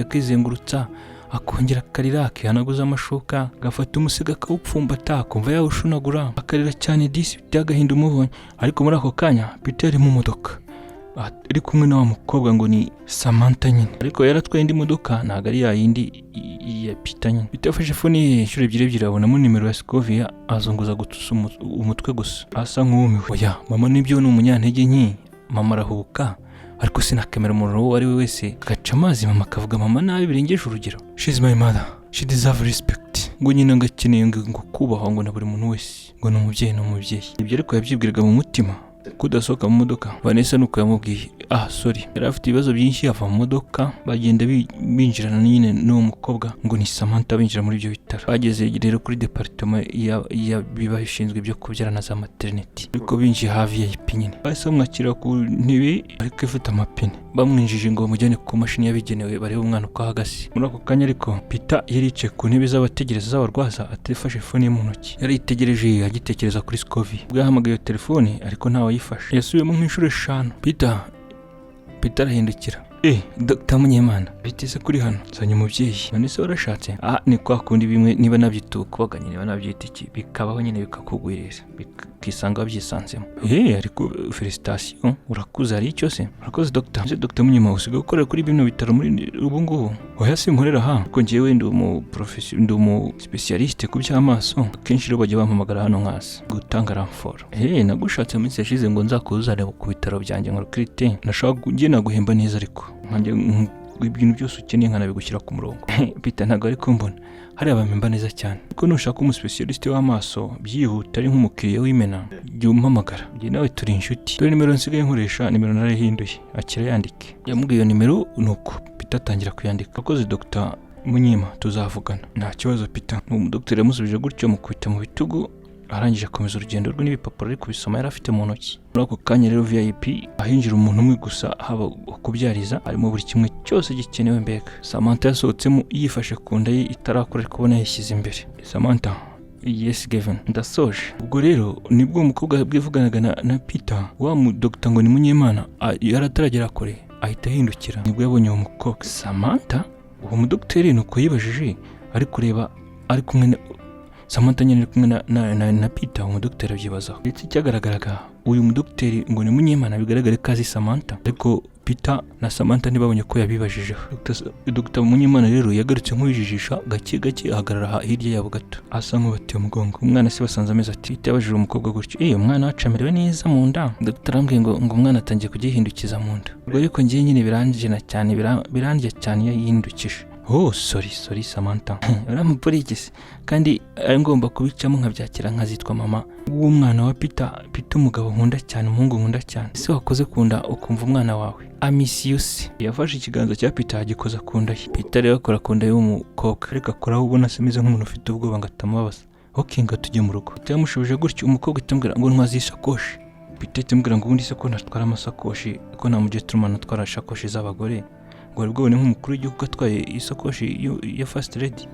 akizengurutsa akongera akarira akihanaguza amashuka agafata umusego akawupfumbata akumva yawushunagura akarira cyane disi biteye agahinda umubonye. Ariko muri ako kanya Peter ari mu modoka ari kumwe na wa mukobwa ngo ni Samantha nyine, ariko yaratwaye indi modoka ntabwo ari ya yindi ya Peter nyine. Peter afashe fone ye inshuro ebyiri abonamo nimero ya Scovia azunguza gutusa umutwe gusa asa nk'uwumiwe. Oya mama nibyo ni umunyantege nke, mama arahuka ariko sinakemera umuntu uwo ari we wese agaca amazi mama akavuga mama nabi birengeje urugero. She is my mother, she deserve respect. Ngo nyine ngakeneye ngo kubahwa ngo na buri muntu wese ngo ni umubyeyi. Ibyo ariko yabyibwiraga mu mutima kudasohoka mu modoka. Vanessa nuko yamubwiye sorry, yari afite ibibazo byinshi ava mu modoka bagenda binjirana nyine n'uwo mukobwa ngo ni Samantha binjira muri ibyo bitaro. Bageze rero kuri departement ya bibashinzwe ibyo kubyarana za maternity, ariko binjiye hafi ya nyine bahise bamwakira ku ntebe ariko ifite amapine, bamwinjije ngo bamujyane ku mashini yabigenewe barebe umwana uko ahagaze. Muri ako kanya ariko Peter yari yicaye ku ntebe z'abategereza z'abarwaza atafashe fone ye mu ntoki, yari yitegereje agitekereza kuri Scovia. Bwahamagaye telefone ariko ntawe yifashe, yasubiyemo nk'inshuro 5. Peter arahindukira, Dr. Munyemana biteze kuri hano zanye umubyeyi. None se warashatse? Ni kwa kundi bimwe niba nabyita kubaganya, niba nabyita iki bikabaho nyine bikakugwirira bikisanga babyisanzemo. Ariko felicitation, urakuze ari icyo se. Urakoze Dr. Dr. Munyemana usigaye gukorera kuri bino bitaro muri ubu ngubu. Oya sinkorera kuko njyewe ndi umu specialiste ku by'amaso. Kenshi rero bajya bampamagara hano nkasa gutanga ramforo. Nagushatse mu minsi yashize ngo nzakuzane ku bitaro byanjye ngo recruiter. Nashaka kugena guhemba neza ariko nkanjye ibintu byose ukeneye nkanabigushyira ku murongo. Peter ntago ari kumbona hari abamemba neza cyane, ariko nushaka umu specialiste w'amaso byihuta ari nk'umukiriya w'imena jya umpamagara, njye nawe turi inshuti. Dore nimero nsigaye nkoresha, nimero narahinduye akira yandike. Yamubwiye iyo nimero nuko Peter atangira kuyandika. Akoze Dr. Munyema tuzavugana nta kibazo. Peter umudokiteri yamusubije gutyo mukubita mu bitugu, arangije akomeza urugendo rwe n'ibipapuro ari kubisoma yari afite mu ntoki. Muri ako kanya rero VIP ahinjira umuntu umwe gusa, haba kubyariza arimo buri kimwe cyose gikenewe. Mbega Samantha yasohotsemo yifashe ku nda ye itarakorera kubona yashyize imbere. Samantha: yes Gavin, ndasoje. Ubwo rero nibwo umukobwa bwivuganaga na Peter, wa mudokita ngo ni Munyemana yarataragera kure ahita ahindukira. Nibwo yabonye uwo mukobwa Samantha. Uwo mudokiteri nuko yibajije ari kureba ari kumwe Samantha nyine kumwe na Peter. Umudokiteri abyibazaho, ndetse cyagaragaraga uyu mudokiteri ngo ni Munyemana bigaragare ko azi Samantha, ariko Peter na Samantha ntibabonye ko yabibajijeho. Dr. Munyemana rero yagarutse nk'uwijijisha gake ahagarara hirya yabo gato asa nk'ubatiye umugongo. Umwana se basanze ameze ati Peter yabajije umukobwa gutyo, umwana wacamerewe neza mu nda. Dr. arambwiye ngo umwana atangiye kugihindukiza mu nda. Ubwo ariko ngiye nyine birandya cyane yahindukije. Sorry Samantha. Uramupurigise kandi ari ngomba kubicamo nkabyakira nkazitwa mama w'umwana wa Peter umugabo nkunda cyane, umuhungu nkunda cyane. Ese wakoze kunda ukumva umwana wawe Amisius. Yafashe ikiganza cya Peter agikoza ku nda ye. Peter rero akora ku nda y'umukobwa ariko akoraho ubona asemeze nk'umuntu ufite ubwoba ngo atamubabaza. Ngo tujye mu rugo. Peter yamushubije gutyo, umukobwa itambwira ngo ntwaze isakoshi. Peter itambwira ngo ubundi se ko ntatwara amasakoshi, ko nta mugentleman atwara isakoshi z'abagore. Ngo bwone nk'umukuru w'igihugu atwaye isakoshi ya first lady.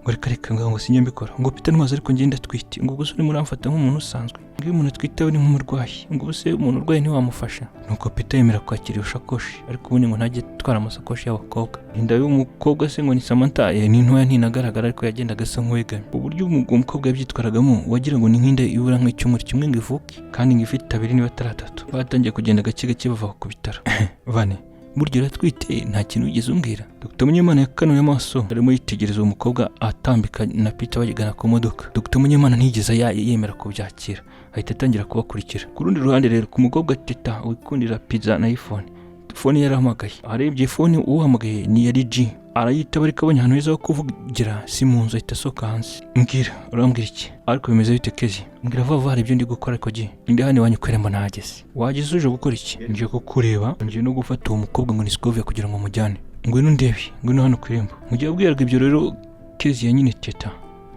Ngo reka ngo sinye mbikora. Ngo Peter ntwaze ariko ngenda twite. Ngo gusa uri muramfata nk'umuntu usanzwe. Ngo umuntu twitewe ni nk'umurwayi. Ngo se umuntu urwaye ntiwamufasha. Nuko Peter yemera kwakira iyo sakoshi, ariko ubundi ngo ntajye twara amasakoshi y'abakobwa. Inda y'umukobwa se ngo ni Samantha ni ntoya ntinagaragara, ariko yagendaga asa nk'uwegana. Uburyo umukobwa yabyitwaragamo wagira ngo ni nk'inda ibura nk'icyumweru kimwe ngo ivuke, kandi ngo ifite 2 niba 3. Batangiye kugenda gake bava ku bitaro. Vane buryo ratwite nta kintu ugeze umbwira. Dr. Munyemana yakanuye amaso arimo yitegereza umukobwa atambika na Peter bagana ku modoka. Dr. Munyemana ntigeze yemera kubyakira, ahita atangira kubakurikira. Ku rundi ruhande rero ku mukobwa Teta wikundira pizza na iPhone, phone yarahamagaye. Arebye phone uhamagaye ni yari G. Arayitaba ariko abonye ahantu heza ho kuvugira si mu nzu, ahita asohoka hanze. Mbwira urambwira iki? Ariko bimeze bite Kezi? Mbwira vuba hari ibyo ndi gukora ariko G. Ndi hano iwanyu kweremba nahageze. Wageze uje gukora iki? Nje kukureba, nje no gufata uwo mukobwa ngo ni Scovia kugira ngo mujyane. Ngwino ndebe, ngwino hano kwiremba. Mugiye abwiraga ibyo rero Kezi ya nyine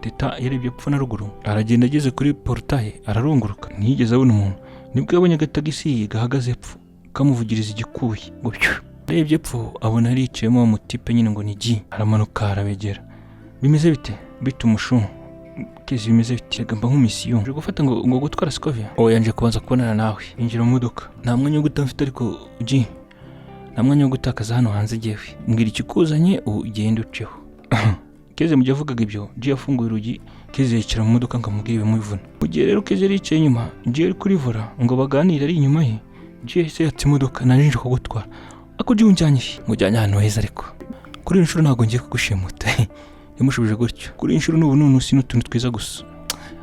Teta yarebye pfo na ruguru. Aragenda ageze kuri portail ararunguruka, ntiyigeze abona umuntu. Nibwo yabonye agatagisi gahagaze pfo kamuvugiriza igikuye. Ngo arebye pfo abona ariciyemo umutipe nyine ngo ni G. Aramanuka arabegera. Bimeze bite? Bite umushumu? Kezi bimeze bite? Gamba nk'umisiyo. Nje gufata ngo gutwara Scovia. Yanje kubanza kubonana nawe. Injira mu modoka. Nta mwanya wo gutamfite ariko G. Nta mwanya wo gutakaza hano hanze jewe. Mbwira ikikuzanye ugende uceho. Keze mu gihe avugaga ibyo G yafunguye urugi Keze yicara mu modoka ngo amubwire ibimuvuna. Mu gihe rero Keze yari yicaye inyuma G ari kuri vola ngo baganire ari inyuma ye, G yahise yatse imodoka narinje kugutwara. Ako G unjyanye mujyanye ahantu heza ariko kuri iyi nshuro ntabwo ngiye kugushimuta. Yamushubije gutyo. Kuri iyi nshuro n'ubununusi n'utuntu twiza gusa.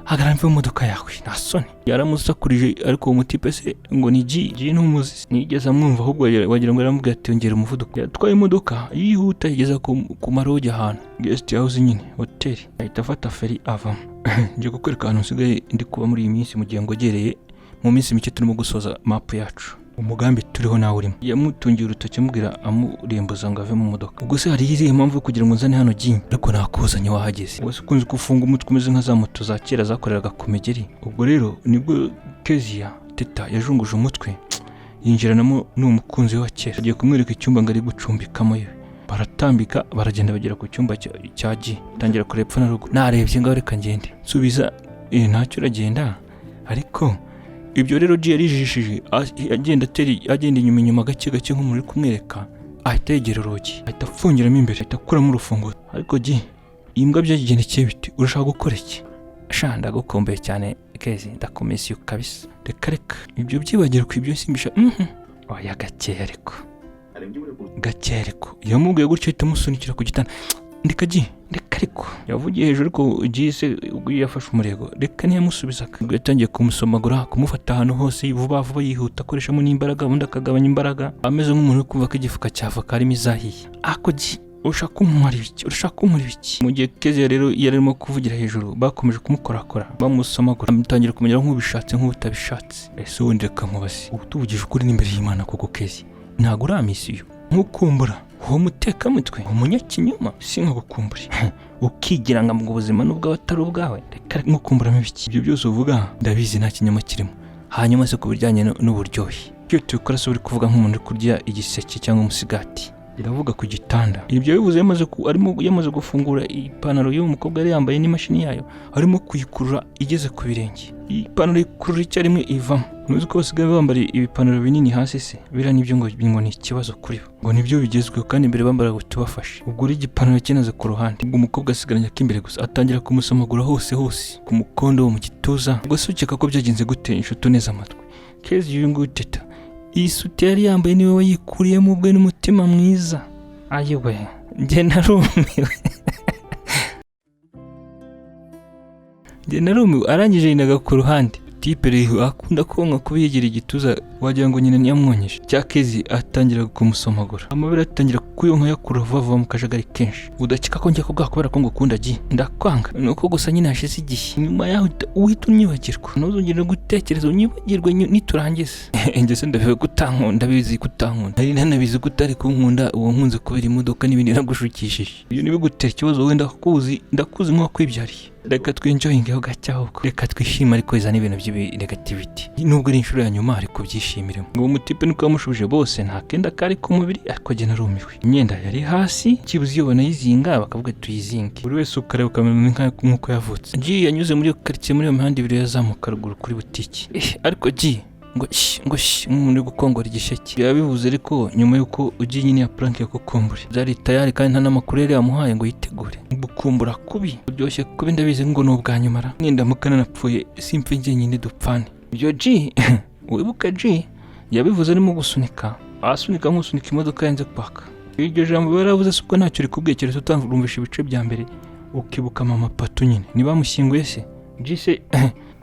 Hagarara mve mu modoka yawe nta soni. Yaramusakurije ariko uwo mutipe se ngo ni G n'umuzi. Nigeze amwumva ahubwo wagira ngo yaramubwiye ati ongera umuvuduko. Yatwaye imodoka yihuta yigeza ku maroge ahantu guest house nyine hotel. Ahita afata feri avamo. Ngiye kukwereka ahantu nsigaye ndi kuba muri iyi minsi mu gihe ngogereye mu minsi mike turimo gusoza map yacu. Umugambi turiho nawe urimo. Yamutungiye urutoki amubwira amurembuza ngo ave mu modoka. Ubwo se hari izihe mpamvu kugira ngo nzane hano G? Ariko nakuzanye wahageze. Wese ukunze gufunga umutwe umeze nka za moto za kera zakoreraga ku migeri. Ubwo rero nibwo Kezia Teta yajunguje umutwe yinjiranamo n'umukunzi we wa kera. Agiye kumwereka icyumba ngo ari gucumbikamo yewe. Baratambika baragenda bagera ku cyumba cya G. Tangira kureba epfo na ruguru. Narebye ngo reka ngende. Nsubiza ntacyo uragenda ariko ibyo rero G yarijishije agenda inyuma gake nk'umuntu uri kumwereka, ahita yegera urugi ahita afungiramo imbere ahita akuramo urufunguzo. Ariko G imbwa byagendekeye biti urashaka gukora iki? Sha ndagukombeye cyane Keze ndakomesiye kabisa. Reka ibyo byibagire ku ibyo simbisha. Oya gake ariko yamubwiye gutyo ahita amusunikira ku gitanda. Ndeka G ariko yavugiye hejuru ariko G se yafashe umurego. Reka ntiyamusubizaga. Ubwo yatangiye kumusomagura kumufata ahantu hose vuba yihuta akoreshamo n'imbaraga ubundi akagabanya imbaraga ameze nk'umuntu uri kumva ko igifuka cyavoka harimo izahiye. Ako G urashaka kumwara ibiki? Mu gihe Keze rero yarimo kuvugira hejuru bakomeje kumukorakora bamusomagura amutangira kumenya nk'ubishatse nk'ubutabishatse. Ese ubundi reka nkubaze ubu tuvugije ukuri n'imbere y'Imana koko Keze ntabwo uramisiyo nkukumbura uwo mutekamutwe umunyakinyoma sinkagukumbure ukigira ngo mu buzima nubwo atari ubwawe. Reka nkukumburamo ibiki? Ibyo byose uvuga ndabizi nta kinyoma kirimo. Hanyuma se kubijyanye n'uburyohe cyo tukora se uri kuvuga nk'umuntu uri kurya igiseke cyangwa umusigati. Iravuga ku gitanda. Ibyo bivuze yamaze gufungura ipantaro y'uwo mukobwa yari yambaye n'imashini yayo arimo kuyikurura igeze ku birenge. Ipantaro ikurura icyarimwe ivamo. Nuzi ko basigaye bambara ibipantaro binini hasi se bira nibyo ngo ni ikibazo kuri bo ngo nibyo bigezweho kandi imbere bambara ngo tubafashe. Ubwo uri igipantaro kinaze ku ruhande. Ubwo umukobwa asigaranye ak'imbere gusa atangira kumusomagura hose ku mukondo wo mu gituza. Ubwo se ukeka ko byagenze gute inshuto neza amatwi? Keze uyu nguyu Teta iyi suti yari yambaye niwe wayikuriyemo ubwe n'umutima mwiza. Ayiwe njye narumiwe arangije yinaga ku ruhande. Tipe rero akunda konka kubiyegira igituza wagira ngo nyine niyamwonyesha. Cya Keze atangira kumusomagura amabere atangira kuyonka yakura vuba mu kajagari kenshi. Udakika ko njye kubwa kubera ko ngo ukunda G ndakwanga nuko gusa nyine hashize igihe nyuma yaho uhita unyibagirwa ntuzongere gutekereza unyibagirwe niturangiza. Njye se ndabiwe kutankunda bizi kutankunda ari nanabizi kutari kunkunda uwo nkunze kubera imodoka n'ibindi nagushukishije. Iyo nibigutera ikibazo wenda ndakuzi nko kwibyariye. Reka twinjoyingeho gacyaho reka twishima ariko izana ibintu by'ibinegativity nubwo ari inshuro ya nyuma ariko byishimiremo. Ngo umutipe nuko yamushuje bose nta kenda kari ku mubiri ariko jye narumiwe. Imyenda yari hasi kibuze iyo banayizinga bakavuga tuyizinge. Buri wese ukareba ukamenya nk'uko yavutse. G yanyuze muri quartier muri iyo mihanda ibiri yazamuka ruguru kuri butiki. Ariko G ngo nk'umuntu uri gukongora igisheke. Yabivuze ariko nyuma yuko G nyine ya prank yakukumbure byari tayari kandi nta n'amakuru yari yamuhaye ngo yitegure. Gukumbura kubi uryoshye kubi ndabizi ngo n'ubwa nyuma mwenda mukana napfuye simfe njye nyine dupfane. Ibyo G wibuka G yabivuze arimo gusunika nk'usunika imodoka yanze kwaka. Iryo jambo baravuze suko ntacyo rikubwiye keretse utamvumvisha ibice bya mbere ukibuka mama Patu nyine nibamushyinguye se G se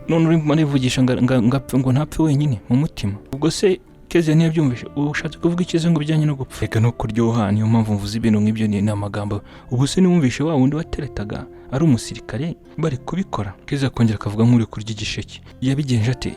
none uri manivugisha ngapfe ngo ntapfe wenyine mu mutima. Ubwo se Keze ntiyabyumvishe ushatse kuvuga ikize ngo bijyanye no gupfa. Reka no kuryoha niyo mpamvu mvuze ibintu nk'ibyo ni amagambo. Ubu se niwumvishe wa wundi wateretaga ari umusirikare bari kubikora. Keze akongera akavuga nk'uri kurya igisheke. Yabigenje ate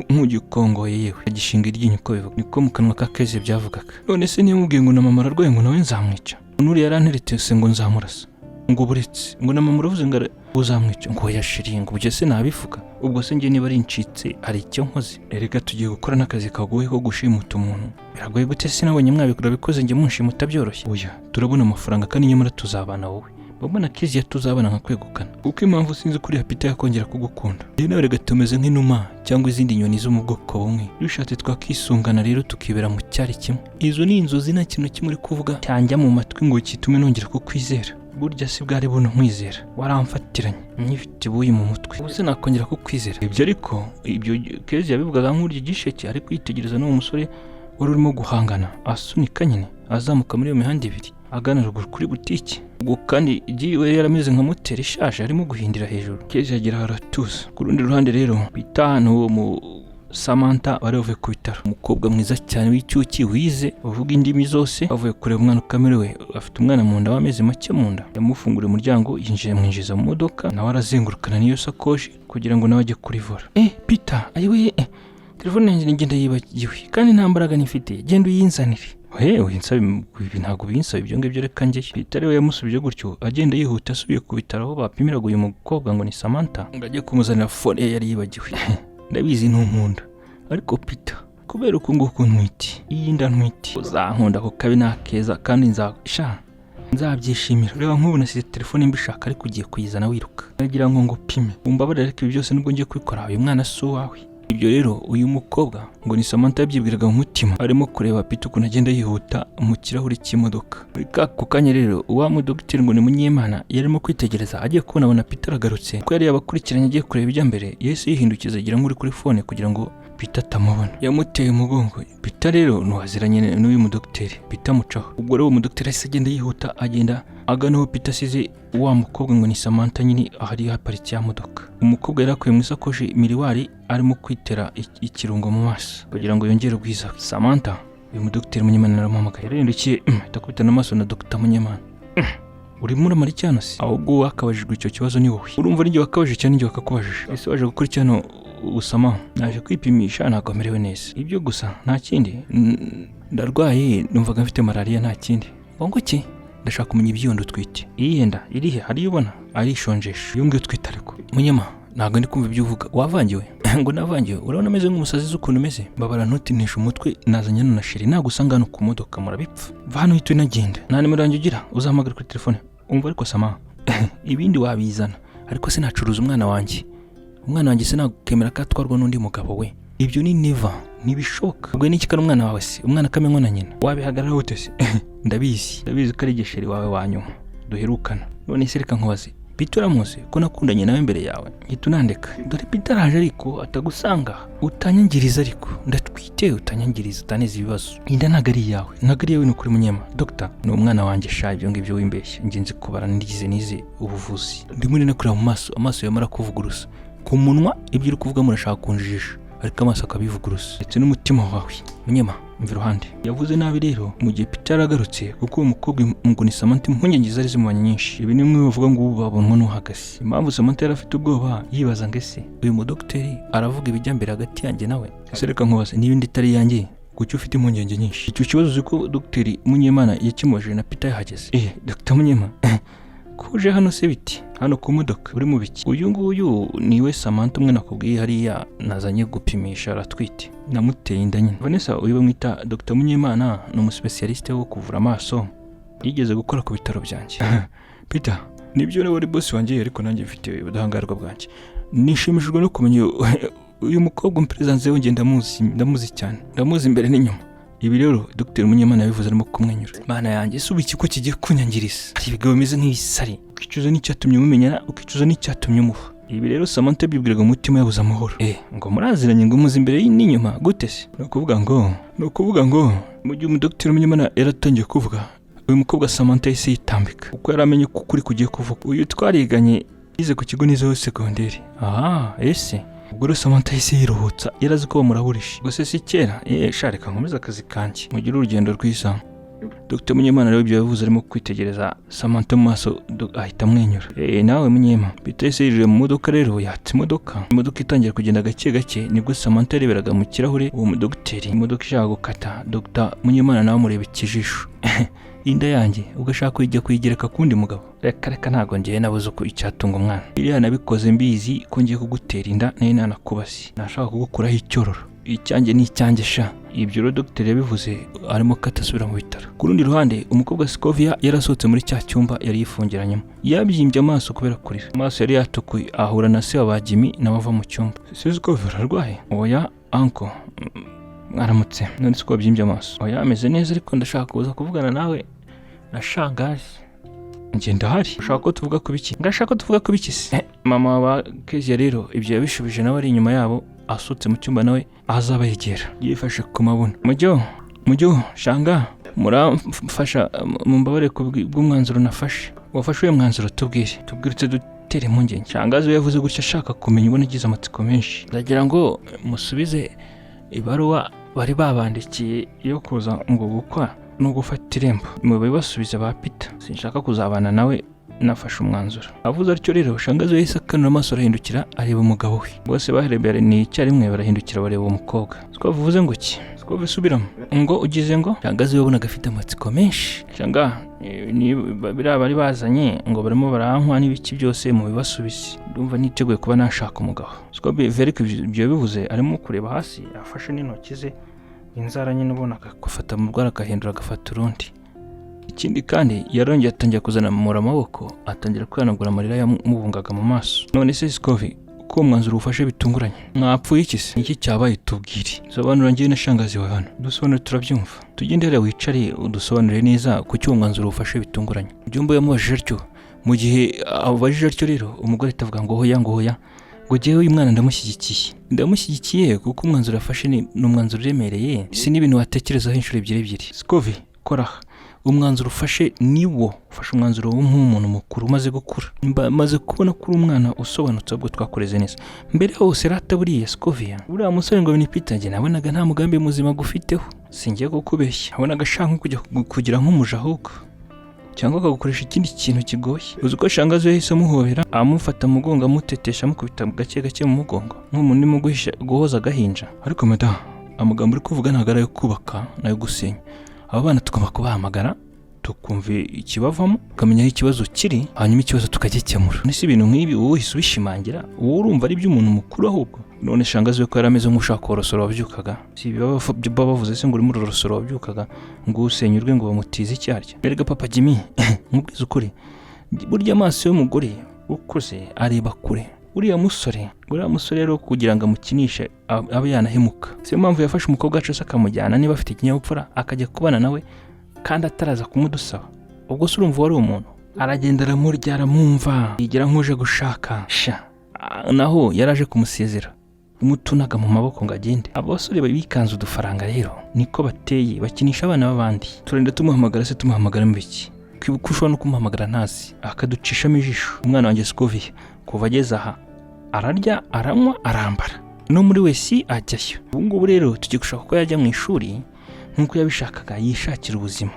nk'ugikongoye yewe agishinga iryinyo uko bivuga niko mu kanwa ka Keze byavugaga. None se niyamubwiye ngo na mama ararwaye ngo nawe nzamwica. Nuri yaranteretse se ngo nzamurasa ngo buretse ngo na mama uravuze ngo uzamwica ngo yashiringa ubwo se nabivuga. Ubwo se njye niba ari incitse hari icyo nkoze. Erega tugiye gukora n'akazi kagoye ko gushimuta umuntu. Biragoye gute se nabonye mwabikora bikoze njye munshimuta byoroshye. Oya turabona amafaranga kandi nyamara tuzabana wowe. Babona Keze tuzabana nka kwegukana. Uko impamvu sinzi kuri Peter yakongera kugukunda. Rero nawe rega tumeze nk'inuma cyangwa izindi nyoni zo mu bwoko bumwe. Dushatse twakisungana rero tukibera mu cyari kimwe. Izo ni inzozi nta kintu kimwe uri kuvuga cyanjya mu matwi ngo kitume nongera kukwizera. burya si bwari buno nkwizera waramfatiranye nyifite buyi mu mutwe ubu nakongera kukwizera ibyo ariko ibyo Kezi yabivugaga nk'urya igisheke ariko yitegereza n'uwo musore wari urimo guhangana asunika nyine azamuka muri iyo mihanda ibiri agana ruguru kuri butiki ubwo kandi igiwe yarameze nka moteri ishaje arimo guhindira hejuru Kezi yagira aratuza ku rundi ruhande rero bitanu mu Samantha wari uvuye ku bitaro umukobwa mwiza cyane w'icyuki wize uvuga indimi zose avuye kureba umwana ukamerewe afite umwana mu nda w'amezi make mu nda yamufunguriye umuryango yinjiza mu modoka nawe arazengurukana n'iyo sakoshi kugira ngo nawe ajye kurivura Peter ayiwe telefone yanjye ngenda yibagiwe kandi nta mbaraga nifite genda uyinzanire winsabe ibi ntabwo binsabe ibyo ngibyo reka njye Peter we yamusubije gutyo agenda yihuta asubiye ku bitaro aho bapimiraga uyu mukobwa ngo ni Samantha ngo ajye kumuzanira phone ye yari yibagiwe ndabizi ntunkunda ariko Peter kubera uko nguko ntwiti iyi nda ntwiti uzankunda ko kabi nakeza kandi nzabyishimira reba nk'ubu nasize telefone mbishaka ariko ugiye kuyizana wiruka nagira ngo ngupime umbabarire ariko ibi byose nubwo ngiye kubikora uyu mwana si uwawe ibyo rero uyu mukobwa ngo ni Samantha yabyibwiraga mu mutima arimo kureba Peter ukuntu agenda yihuta mu kirahuri cy'imodoka muri kako kanya rero uwa mudogiteri ngo ni Munyemana yarimo kwitegereza agiye kubona Peter agarutse ko yari yabakurikiranye agiye kureba ibya mbere yese yihindukiza agira nk'uri kuri phone kugira ngo Peter atamubona yamuteye umugongo Peter rero nuwaziranye n'uyu mudogiteri Peter mucaho ubwo rero umudogiteri ahise agenda yihuta agenda agana aho Peter asize wa mukobwa ngo ni Samantha nyine ahari haparitse ya modoka umukobwa yarakuye mu isakoshi miriwari arimo kwitera ikirungo mu maso kugira ngo yongere ubwiza Samantha uyu mudogiteri Munyemana aramuhamagaye yarendukiye atakubita n'amaso na Dr. Munyemana urimo uramara icyano se ahubwo wakabajijwe icyo kibazo ni wowe urumva ari njye wakabajije cyane njye wakakubajije ese waje gukora icyano usama naje kwipimisha ntabwo amerewe neza ibyo gusa nta kindi ndarwaye numvaga mfite malaria nta kindi ngo ki ndashaka kumenya ibyondo twite iyenda irihe hari ubona arishonjesha iyo ngiyo twita ariko Munyema ntabwo ndi kumva ibyo uvuga wavangiwe ngo navangiwe urabona ameze nk'umusazi z'ukuntu umeze mbabara ntutinisha umutwe nazanye na sheri nagusanga hano ku modoka murabipfa va hano uhita unagenda nta nimero yanjye ugira uzahamagara kuri telefone umva ariko sama ibindi wabizana ariko sinacuruza umwana wanjye sinagukemera ko atwarwa n'undi mugabo we ibyo ni never ntibishoboka ubwo n'iki kana umwana wawe se umwana kamenywa na nyina wabihagarara hote se ndabizi ko ari igisheri wawe wanyuma duherukana none se reka nkubaze Peter uramuzi ko nakundanye nawe imbere yawe ngitunandeka dore Peter araje ariko atagusanga utanyangiriza ariko ndatwite utanyangiriza utaneze ibibazo inda nagari yawe n'ukuri Munyema Dr. ni umwana wanjye sha ibyo ngibyo wimbeshye nginzi kubara ndigize nize ubuvuzi ndimo no kureba mu amaso yamara kuvugurusa ku munwa ibyo uri kuvuga murashaka kunjijisha ariko amaso akabivugurusa ndetse n'umutima wawe Munyema mva ruhande yavuze nabi rero mu gihe Peter agarutse kuko uwo mukobwa ngo ni Samantha impungenge zari zimubanye nyinshi ibi nimwe bavuga ngo ubu babonwa n'uhagase impamvu Samantha yari afite ubwoba yibaza ngo ese uyu mudogiteri aravuga ibijya mbere hagati yanjye nawe ese reka nkubaze n'ibindi itari yanjye kuki ufite impungenge nyinshi icyo kibazo uzi ko dogiteri Munyemana yakimubajije na Peter yahageze Dr. Munyema kuje hano se biti hano ku modoka uri mu biki uyu nguyu niwe Samantha umwe nakubwiye hariya nazanye gupimisha aratwite namuteye inda nyine Vanessa uyu bamwita Dr. Munyemana ni umuspecialiste wo kuvura amaso yigeze gukora ku bitaro byanjye Peter nibyo nawe uri boss wanjye ariko nanjye mfite ubudahangarwa bwanjye nishimishijwe no kumenya uyu mukobwa umpresence we ndamuzi cyane ndamuzi imbere n'inyuma ibi rero Dr. Munyemana yabivuze arimo kumwenyura mana yanjye ese ubiki ko kigiye kunyangiriza ari ibigabo bimeze nk'ibisari ukicuza n'icyatumye umumenyana ukicuza n'icyatumye umuha ibi rero Samantha bibwiraga umutima yabuze amahoro ngo muraziranye ngo muzi imbere n'inyuma gute se no kuvuga ngo mu gihe Dr. Munyemana yaratangiye kuvuga uyu mukobwa Samantha yise yitambika kuko yaramenye ko kuri kugiye kuvuga uyu twariganye yize ku kigo nizo segonderi ese ubwo rero Samantha yise yiruhutsa yarazi ko bamuraburisha gusa si kera shareka nkomeza akazi kanjye mugire urugendo rwiza Dr. Munyemana rero ibyo yavuze arimo kwitegereza Samantha mu maso ahita amwenyura nawe Munyema Peter yise yirije mu modoka rero yatse imodoka itangira kugenda gake nibwo Samantha yareberaga mu kirahure uwo mudogiteri imodoka ishaka gukata Dr. Munyemana nawe amureba ikijisho inda yanjye ugashaka kujya kuyigereka kundi mugabo reka ntago ngiye nabuze uko icyatunga umwana iriya nabikoze mbizi ko ngiye kugutera inda nayo nanakubasi nashaka kugukuraho icyororo icyanjye ni icyanjye sha ibyo rero dogiteri yabivuze arimo katasubira mu bitaro ku rundi ruhande umukobwa Scovia yarasohotse muri cya cyumba yari yifungiranyemo yabyimbye amaso kubera kurira amaso yari yatukuye ahura na se wa Jimmy nawe ava mu cyumba se Scovia ararwaye oya uncle mwaramutse none se ko wabyimbye amaso oya ameze neza ariko ndashaka kuza kuvugana nawe na shangazi njye ndahari. Ushaka ko tuvuga ku biki? Ngashaka ko tuvuga ku biki se? Mama wa Kezia rero ibyo yabishubije nawe ari inyuma yabo asutse mu cyumba nawe azaba yegera yifashe ku mabuno. Mujyo shanga muramfasha mumbabare bw'umwanzuro nafashe. Wafashe uyu mwanzuro tubwire dutere impungenge. Shangazi we yavuze gutya ashaka kumenya ubona agize amatsiko menshi. Ndagira ngo musubize ibaruwa bari babandikiye yo kuza ngo gukwa no gufata irembo. Mubibasubize ba Peter. Sinshaka kuzabana nawe nafashe umwanzuro. Avuze atyo rero Shangazi yahise akanura amaso arahindukira areba umugabo we. Bose baherebera ni icyarimwe barahindukira bareba umukobwa. Twavuze ngo ki? Subiramo ngo ugize ngo Shangazi wabonaga afite amatsiko menshi. Shanga ni bari bazanye ngo barimo barankwa n'ibiki byose mu bibasubize. Ndumva niteguye kuba nashaka umugabo. Verike ibyo bivuze arimo kureba hasi afashe n'intoki ze inzara nyine ubona gufata mu rwara agahindura agafata urundi. Ikindi kandi yarongeye atangira kuzana mu amaboko atangira kwihanagura amarira yamubungaga mu maso. None se Scovi ko umwanzuro ufashe bitunguranye mwapfuye iki se? Iki cyabaye tubwire. Sobanura ngiye na Shangazi wa hano dusobanure turabyumva. Tugende rero wicare udusobanurire neza ku cyo umwanzuro ufashe bitunguranye. Byumba yamubajije atyo mu gihe abajije atyo rero umugore atavuga ngo hoya ngo jewe uyu mwana ndamushyigikiye kuko umwanzuro yafashe ni umwanzuro uremereye si n'ibintu watekerezaho inshuro ebyiri. Scovi koraha umwanzuro ufashe niwo ufashe umwanzuro w'umuntu mukuru umaze gukura. Maze kubona kuri umwana usobanutse ubwo twakoreze neza. Mbere hose rataburiye Scovia. Uriya musore ngo ni Peter njye nabonaga nta mugambi muzima gufiteho. Singiye kukubeshya. Nabonaga ashaka kujya kugira nk'umuja ahubwo. Cyangwa akagukoresha ikindi kintu kigoye. Uzi ko Shangazi yahise amuhobera amufata mu mugongo amutetesha amukubita gake mu mugongo nk'umuntu urimo guhoza agahinja. Ariko madamu amagambo uri kuvuga ntabwo ari ayo kubaka nayo gusenya. Aba bana tugomba kubahamagara tukumva ikibavamo tukamenya aho ikibazo kiri hanyuma ikibazo tukagikemura. Nese ibintu nk'ibi wowe uhise ubishimangira wowe urumva ari by'umuntu mukuru ahubwo. None Shangazi we ko yarameze nk'ushaka korosoro wabyukaga. Si baba bavuze se ngo uri muri rorosoro wabyukaga ngo usenyurwe ngo bamutize icyarya. Berega papa Jimmy nkubwiza ukuri burya amaso y'umugore ukuze areba kure. Uriya musore rero kugira ngo amukinishe abe yanahemuka. Siyo mpamvu yafashe umukobwa wacu akamujyana niba afite ikinyabupfura akajya kubana nawe kandi ataraza kumudusaba. Ubwo se urumva wari umuntu aragenda aramurya aramwumva yigira nk'uje gushaka naho yaraje kumusezera umutunaga mu maboko ngo agende. Abasore bikanze udufaranga rero niko bateye bakinisha abana b'abandi. Turenda tumuhamagara mu biki kwibuka ushobora no kumuhamagara ntazi akaducishamo ijisho. Umwana wanjye Scovia kuva ageze aha ararya aranywa arambara no muri wese ajyayo. Ubu ngubu rero tugiye gushaka ko yajya mu ishuri nk'uko yabishakaga yishakira ubuzima.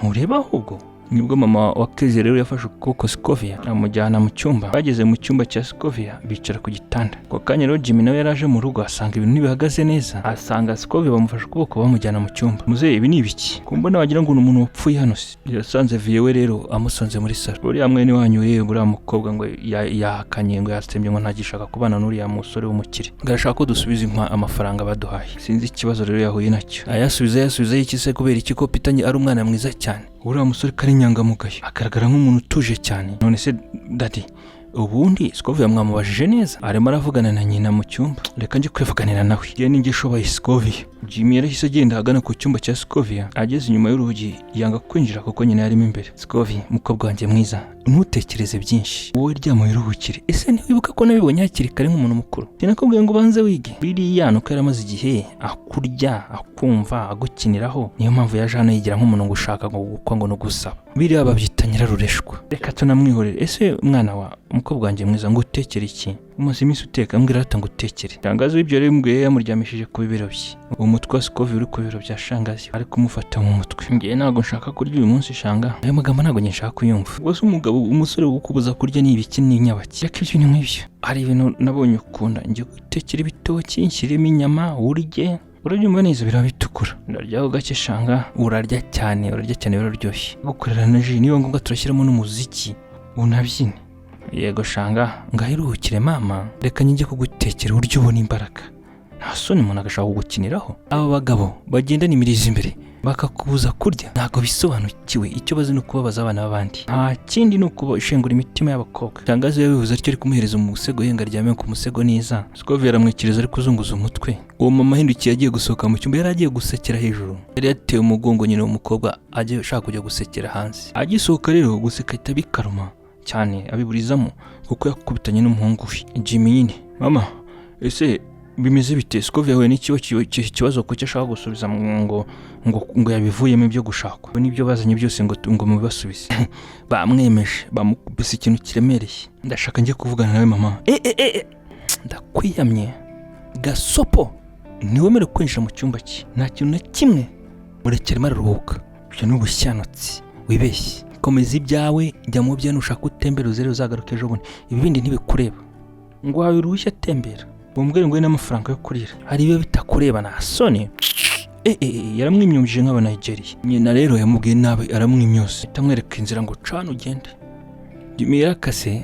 Ntureba ahubwo nibwo mama wa Kezia rero yafashe ukuboko Scovia amujyana mu cyumba. Bageze mu cyumba cya Scovia bicara ku gitanda. Kwa kanya rero Jimmy nawe yaraje mu rugo asanga ibintu ntibihagaze neza. Asanga Scovia bamufashe ukuboko bamujyana mu cyumba. Muzehe ibi ni ibiki? Kumbona wagira ngo umuntu wapfuye hano se. Yasanze Viewe rero amusanze muri salo. Buriya mwene wanyu rero buriya mukobwa ngo yahakanye ngo yasembye ngo ntagishaka kubana n'uriya musore w'umukire. Ngashaka ko dusubiza amafaranga baduhaye. Sinzi ikibazo rero yahuye nacyo. Ayasubiza iki se kubera iki ko Peter ari umwana mwiza cyane. Uriya musore kari nyangamugayo agaragara nk'umuntu utuje cyane. None se daddy ubundi Scovia mwamubajije neza? Arimo aravugana na nyina mu cyumba. Reka njye kwivuganira nawe. Ye ninjye shobaye Scovia. Jimmy yarahise agenda agana ku cyumba cya Scovia. Ageze inyuma y'urugi yanga kwinjira kuko nyina yarimo imbere. Scovia mukobwa wanjye mwiza ntutekereze byinshi wowe ryamo yiruhukire. Ese ntiwibuka ko nabibonye hakiri kare nk'umuntu mukuru? Sinakubwiye ngo banze wige. Biriya nuko yaramaze igihe akurya akumva agukiniraho. Niyo mpamvu yaje hano yigira nk'umuntu ngo ushaka ngo gukwa ngo no gusaba. Biriya babyita nyirarureshwa. Reka tunamwihorere. Ese mwana wa umukobwa wanjye mwiza ngo utekere iki? Umaze iminsi uteka mbwira ata ngo utekere. Shangazi w'ibyo rero mbwiye yamuryamishije ku bibero bye. Umutwe wa Scovia uri ku bibero bya Shangazi ari kumufata mu mutwe. Ngiye ntago nshaka kurya uyu munsi Shanga. Ayo magambo ntago nshaka kuyumva. Ubwo se umugabo umusore ukubuza kurya ni ibiki n'inyabaki? Yaka ibyo nk'ibyo. Hari ibintu nabonye ukunda ngiye gutekera ibitoki nshyiremo inyama urye. Urabyumva neza birabitukura. Ndaryaho gake Shanga. Urarya cyane biraryoshye. Gukorera na ji niyo ngombwa turashyiramo n'umuziki unabyine. Yego Shanga ngahiruhukire mama. Reka njye kugutekera uryo ubona imbaraga. Nta soni umuntu agashaka kugukiniraho. Aba bagabo bagenda nimiriza imbere bakakubuza kurya ntabwo bisobanukiwe. Icyo bazi ni ukubabaza abana b'abandi, nta kindi ni ukubashengura imitima y'abakobwa. Tangazo yabivuze atyo ari kumuhereza umusego yenga aryamye ku musego neza. Scovia yaramwikiriza ari kuzunguza umutwe. Uwo mama ahindukiye agiye gusohoka mu cyumba, yari agiye gusekera hejuru, yari yateye umugongo nyine w'umukobwa agiye ashaka kujya gusekera hanze. Agisohoka rero guseka ahita bikaruma cyane abiburizamo kuko yakubitanye n'umuhungu we Jimmy nyine. Mama, ese bimeze bite? Scovia yahuye n'ikibazo ko ashaka gusubiza ngo yabivuyemo ibyo gushakwa n'ibyo bazanye byose ngo mubasubize. Bamwemeje, bamukubise ikintu kiremereye. Ndashaka njye kuvugana nawe mama. Ndakwiyamye gasopo, ntiwemere kwinjira mu cyumba cye, nta kintu na kimwe, murekere mararuhuka. Ibyo ni ubusyanutsi, wibeshye. Komeza ibyawe, jya mu byanyu, ushaka utembera uzere uzagaruka ejo bundi, ibi bindi ntibikureba. Ngo wawe uruhushya atembera, bumbwire ngo n'amafaranga yo kurira, hari ibyo bitakureba na soni. Yaramwimyumjije nk'aba Nigeria. Nyina rero yamubwiye nabi, aramwimyose, itamwereka inzira ngo cana ugende. Jimmy yarakase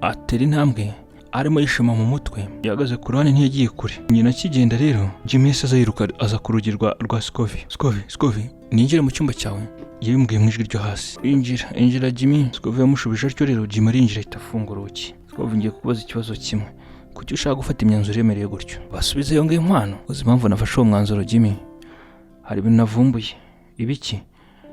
atera intambwe, arimo yishima mu mutwe, yahagaze ku ruhande ntiyagiye kure. Nyina akigenda rero Jimmy yese yiruka aza ku rugi rwa Scovia. Scovia, ninjire mu cyumba cyawe, yabimubwiye mu ijwi ryo hasi. Injira Jimmy. Scovia yamushubije atyo rero Jimmy arinjira ahita afungura urugi. Scovia ngiye kubaza ikibazo kimwe, kuki ushaka gufata imyanzuro yemereye gutyo? Basubize yongeye inkwano. Uzi impamvu nafashe uwo mwanzuro Jimmy? Hari ibintu navumbuye. Ibiki?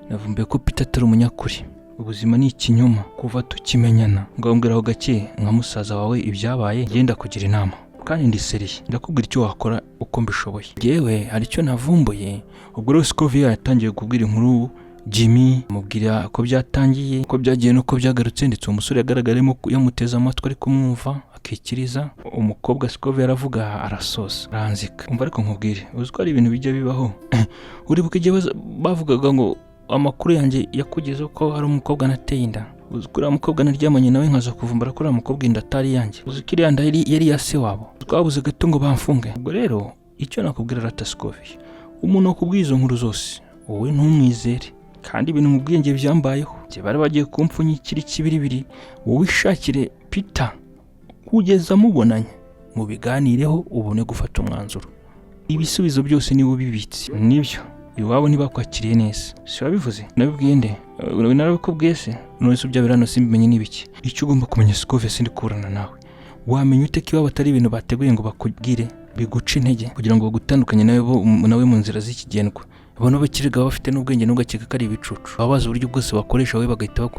Navumbuye ko Peter atari umunyakuri. Ubuzima ni ikinyoma kuva tukimenyana. Ngambwiraho gake nka musaza wawe ibyabaye, genda kugira inama kandi ndi seriye, ndakubwira icyo wakora uko mbishoboye. Yewe hari icyo navumbuye. Ubwo rero Scovia yatangiye kubwira inkuru Jimmy, mubwira ko byatangiye, ko byagiye no ko byagarutse, ndetse umusore yagaragaremo yamuteza amatwi ari kumwumva akikiriza. Umukobwa Scovia aravuga arasoza aranzika. Umva ariko nkubwire, uzi ko ari ibintu bijya bibaho. Uribuka igihe bavugaga ngo amakuru yanjye yakugezeho ko hari umukobwa nateye inda? Uzi ko uriya mukobwa naryamanye nawe nkaza kuvumbura ko uriya mukobwa inda atari yanjye. Uzi ko iriya nda yari ya se wabo. Twabuze gato ngo bamfunge. Ubwo rero icyo nakubwira rata Scovia, umuntu wakubwiye izo nkuru zose wowe ntumwizere, kandi ibintu mu bwenge byambayeho bari bagiye kumpfunyikira ikibiribiri. Wowe ishakire Peter kugeza mubonanye, mubiganireho ubone gufata umwanzuro. Ibisubizo byose niwe ubibitse. Nibyo iwabo ntibakwakiriye neza, si wabivuze? Nabibwiye nde? Narabikubwiye se? None se ibyo birano simbimenye n'ibiki? Icyo ugomba kumenya Scovia, sindi kuburana nawe. Wamenya ute ko iwabo atari ibintu bateguye ngo bakubwire biguca intege kugira ngo bagutandukanye nawe mu nzira z'ikigendwa? Abantu bakiriga bafite n'ubwenge n'ugakeka ko ari ibicucu, babaza uburyo bwose bakoresha wowe bagahita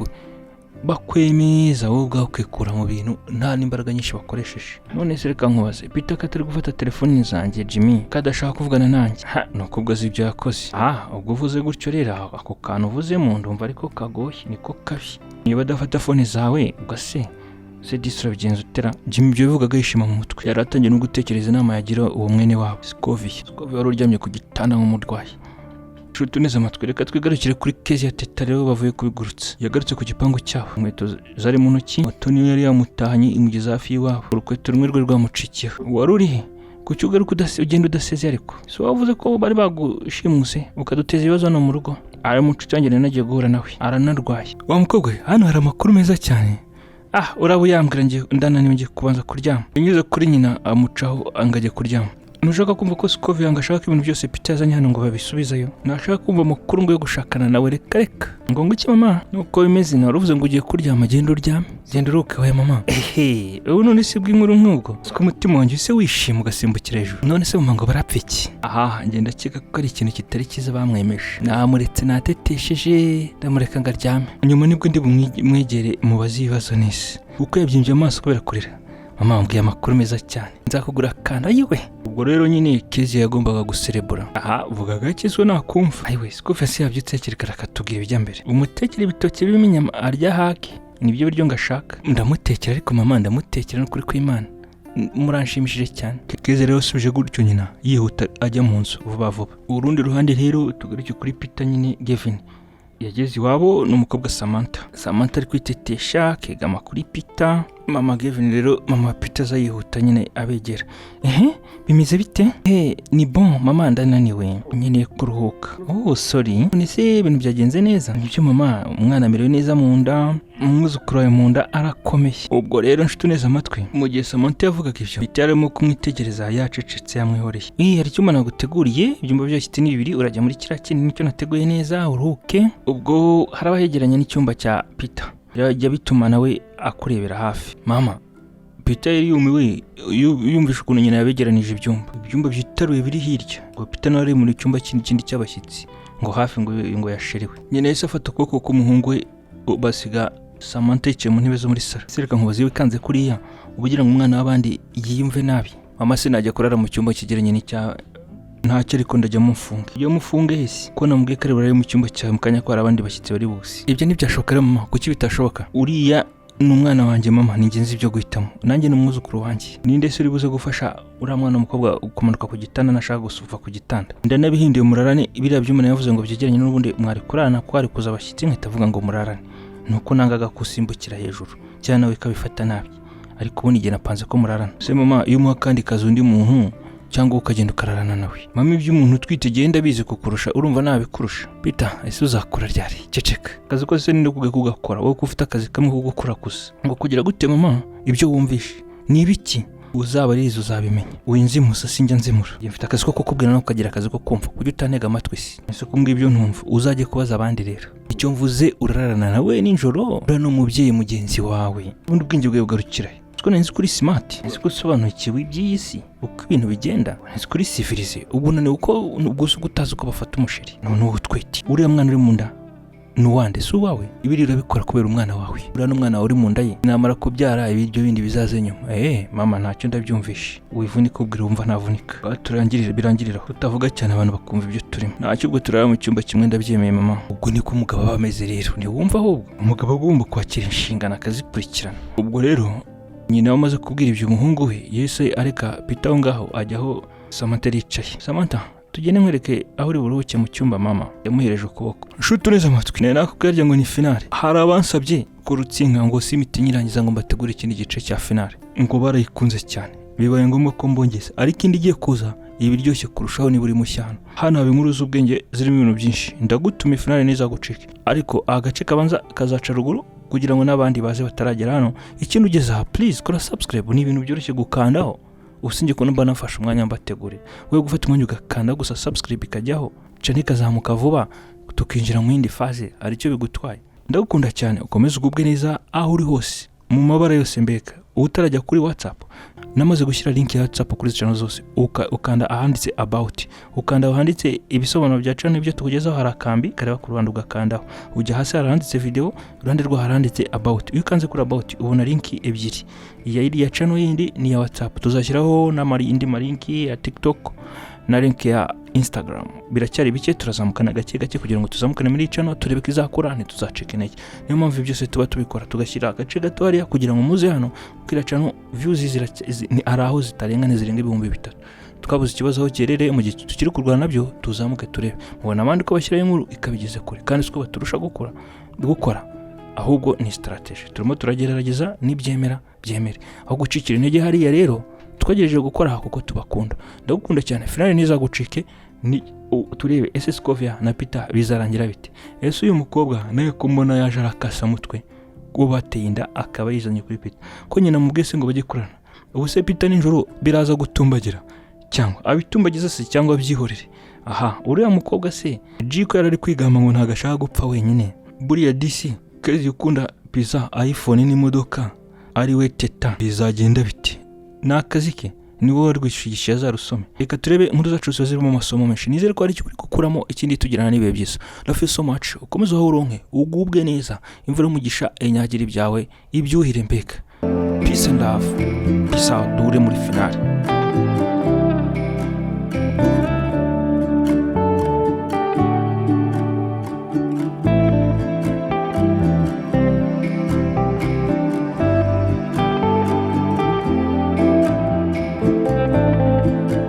bakwemeza wowe ubwawe ukikura mu bintu nta n'imbaraga nyinshi bakoresheje. None se reka nkubaze, Peter katari gufata telefoni zanjye Jimmy, kadashaka kuvugana nanjye, nuko ubwo azi ibyo yakoze. Ubwo uvuze gutyo rero ako kantu uvuzemo ndumva ariko kagoye, niko kabi. Niba adafata fone zawe ugase Disra bigenza utera. Jimmy ibyo bivugaga yishima mu mutwe, yari atangiye no gutekereza inama yagira uwo mwene wabo Scovia wari uryamye ku gitanda nk'umurwayi. Nshuti neza amatwi, reka twigarukire kuri kezi ya Teta rero bavuye kubigurutsa. Yagarutse ku gipangu cyabo, inkweto zari mu ntoki, moto niyo yari yamutahanye imugeza hafi y'iwabo, urukweto rumwe rwe rwamucikiyeho. Wari urihe? Kuki ugaruka ugenda udaseze ariko? Si wavuze ko bari bagushimuse ukaduteza ibibazo hano mu rugo? Aramucicangire nagiye guhura nawe, aranarwaye. Wa mukobwa we, hano hari amakuru meza cyane. Uraba uyambwira ngiye ndananiwe ngiye kubanza kuryama. Yanyuze kuri nyina amucaho angajya kuryama. Nushaka kumva ko Scovia ngashaka ibintu byose Peter yazanye hano ngo babisubizayo? Nashaka kumva amakuru ngo yo gushakana nawe? Reka ngo iki mama? Nuko bimeze, naruvuze ngo ugiye kuryama, genda uryame, genda uruke we mama. Ubu none se bw'inkuru nk'ubwo siko umutima wanjye se wishima ugasimbukira hejuru. None se mama ngo barapfa iki? Ngenda keka ko ari ikintu kitari cyiza bamwemeje. Namuretse natetesheje, ndamureka ngo aryame, nyuma nibwo ndi bumwegere mubaze ibibazo nese kuko yabyimbye amaso kubera kurira. Mama wambwiye amakuru meza cyane, nzakugura akana yiwe. Ubwo rero nyine kezi yagombaga guserebura. Vugaga ikizwe nakumva. Ayiwe Scovia se yabyutse kirikara akatubwira ibijya mbere. Umutekera ibitoki birimo inyama arya hake, nibyo biryo ngashaka. Ndamutekera ariko mama, ndamutekera n'ukuri kw'Imana muranshimishije cyane. Kezi rero asubije gutyo nyina yihuta ajya mu nzu vuba. Urundi ruhande rero tugaruke kuri Peter nyine Gavin. Yageze iwabo n'umukobwa Samantha ari kwitetesha kegama kuri Peter. mama Gavin rero mama Peter azayihuta nyine abegera. Bimeze bite? Ni bon mama, ndananiwe nyine kuruhuka. Sorry. Nise ibintu byagenze neza? Nibyo mama, umwana amerewe neza mu nda, umwuzukuru wawe mu nda arakomeye. Ubwo rero nshuti neza amatwi, mu gihe Samantha yavugaga ivyo Peter arimo kumwitegereza yacecetse yamwihoreye. Hari icyo naguteguriye, ibyumba byose ni bibiri, urajya muri kiriya kintu nicyo nateguye neza uruhuke. Ubwo haraba hegeranye n'icyumba cya Peter, yajya bituma nawe akurebera hafi. Mama Peter yari yumiwe yumvisha ukuntu nyina yabegeranije ibyumba byitaruye biri hirya. Ngo Peter nawe ari mu cyumba kindi cy'abashyitsi ngo hafi ngo yashiriwe. Nyina yahise afata ukuboko k'umuhungu we basiga Samantha yicaye mu ntebe zo muri sala. Sereka nkubaze wikanze kuriya ubugira ngo umwana w'abandi yiyumve nabi. Mama se najya kurara mu cyumba kigeranye n'icya ntacyo ariko ndajya mufunga. Iyo mufunge hisi ko namubwiye kare barari mu cyumba cyawe mukanya ko abandi bashyitsi bari busi. Ibyo ntibyashoboka rero mama, kuki bitashoboka? Uriya n'umwana wanjye mama, ningenzi ibyo guhitamo. Nanjye n'umwuzukuru wanjye. Ninde se uri buze gufasha uriya mwana w'umukobwa kumanuka ku gitanda nashaka gusufa ku gitanda? Ndanabihinduye murarane biriya by'umuntu yavuze ngo byegeranye n'ubundi mwari kurana ko ari kuza abashyitsi nkitavuga ngo murarane. Nuko nangaga kusimbukira hejuru cyane nawe kabifata nabi. Ariko ubundi igihe napanze ko murarana. Se mama, iyo umuha kandi kazi undi muntu cyangwa ukagenda ukararana nawe. Mama iby'umuntu twitegeye ndabizi kukurusha, urumva nabikurusha. Peter ese uzakura ryari? Ceceka. Kazi ko se ninde kugakora wowe ufite akazi kamwe ko gukora gusa? Ngo kugira gute mama? Ibyo wumvishe ni ibiki? Uzaba arizo uzabimenya. Winzimusa sinjya nzimura. Mfite akazi ko kukubwira no kukagira akazi ko kumva. Kujya utantega amatwi se. Ese kumbwira ibyo ntumva uzajye kubaza abandi rero. Icyo mvuze urararana nawe nijoro, ura no mubyeyi mugenzi wawe. Ubundi ubwenge bwawe bugarukira he? Ko nzi kuri smart, nzi ko sobanukiwe iby'isi uko ibintu bigenda, nzi kuri civilize. Ubu none uko ubwo utazi uko bafata umusheri none utwete. Uriya mwana uri mu nda nuwande si uwawe, ibiri urabikora kubera umwana wawe. Uriya n'umwana wawe uri mu nda ye, namara kubyara ibiryo bindi bizaze nyuma. Mama ntacyo ndabyumvishe, wivunika ubwira wumva ntavunika. Birangirira utavuga cyane abantu bakumva ibyo turimo. Ntacyo ubwo turara mu cyumba kimwe ndabyemeye mama. Ubwo niko umugabo aba ameze rero, ni wumva ahubwo umugabo agomba kwakira inshingano akazikurikirana. Ubwo rero nyina wamaze kubwira ibyo umuhungu we yese areka Peter ngaho ajyaho Samantha yicaye. Samantha tugende nkwereke aho uri buruhuke mu cyumba mama. Yamuhereje ukuboko. Nshuti neza amatwi, nari nakubwira ngo ni finale. Hari abansabye ko rutsinga ngo simiti nyirangiza ngo mbategure ikindi gice cya finale. Ngo barayikunze cyane. Bibaye ngombwa ko mbongeza. Ariko indi igiye kuza ibiryoshye kurushaho ni buri mushyano. Hano haba inkuru z'ubwenge zirimo ibintu byinshi. Ndagutuma finale neza gucika. Ariko agace kabanza kazaca ruguru kugira ngo n'abandi baze bataragera hano. Ikintu ugeze aha please kora subscribe, ni ibintu byoroshye gukandaho. Usinge ko namba nafasha umwanya mbategure. Wewe gufata umwanya ugakanda gusa subscribe ikajyaho. Cyane kazamuka vuba tukinjira mu yindi phase ari cyo bigutwaye. Ndagukunda cyane, ukomeze ugubwe neza aho uri hose mu mabara yose mbeka. Utarajya kuri WhatsApp namaze gushyira link ya WhatsApp kuri channel zose. Ukanda ahanditse about, ukanda ahanditse ibisobanuro bya channel ibyo tukugezaho, harakambi kareba ku ruhande ugakandaho. Ujya hasi haranditse video, ruhande rwo haranditse about. Iyo ukanze kuri about ubona link ebyiri, iya channel yindi ni ya WhatsApp. Tuzashyiraho indi malinki ya TikTok na link ya Instagram. Biracyari bike, turazamukana gake kugira ngo tuzamukane muri channel turebe ko izakura ntituzacike intege. Niyo mpamvu byose tuba tubikora tugashyira agace gato hariya kugira ngo muze hano kuri channel views ni araho zitarengane zirenga 3,000. Twabuze ikibazo aho kerere mu gihe tukiri kurwana nabyo tuzamuke turebe. Mubona abandi ko bashyiraho inkuru ikabigeze kure kandi siko baturusha gukora ahubwo ni strategy. Turimo turagerageza nibyemera byemere. Aho gucikira intege hariya rero twagejeje gukora kuko tubakunda. Ndagukunda cyane. Finale niza gucike ni turebe ese Scovia na Peter bizarangira bite. Ese uyu mukobwa naye kumbona yaje arakasa mutwe ngo bateye inda akaba yizanye kuri Peter ko nyina mubwese ngo bajye kurana. Ubu se Peter ninjoro biraza gutumbagira cyangwa abitumbagiza se cyangwa byihorere. Uriya mukobwa se Jiko yarari kwigamba ngo ntagashaka gupfa wenyine. Buriya DC kezi ukunda pizza iPhone n'imodoka ari we Teta bizagenda bite? Nakazi ke ni wowe rwishigisha zarusome. Reka turebe inkuru zacu zirimo amasomo menshi. Nizere ko ari cyo gukuramo ikindi tugirana nibe byiza. Love you so much. Ukomeze aho uronke ugubwe neza. Imvura umugisha enyagira ibyawe ibyuhire mbeka. Peace and love. Peace out. Dure muri finale.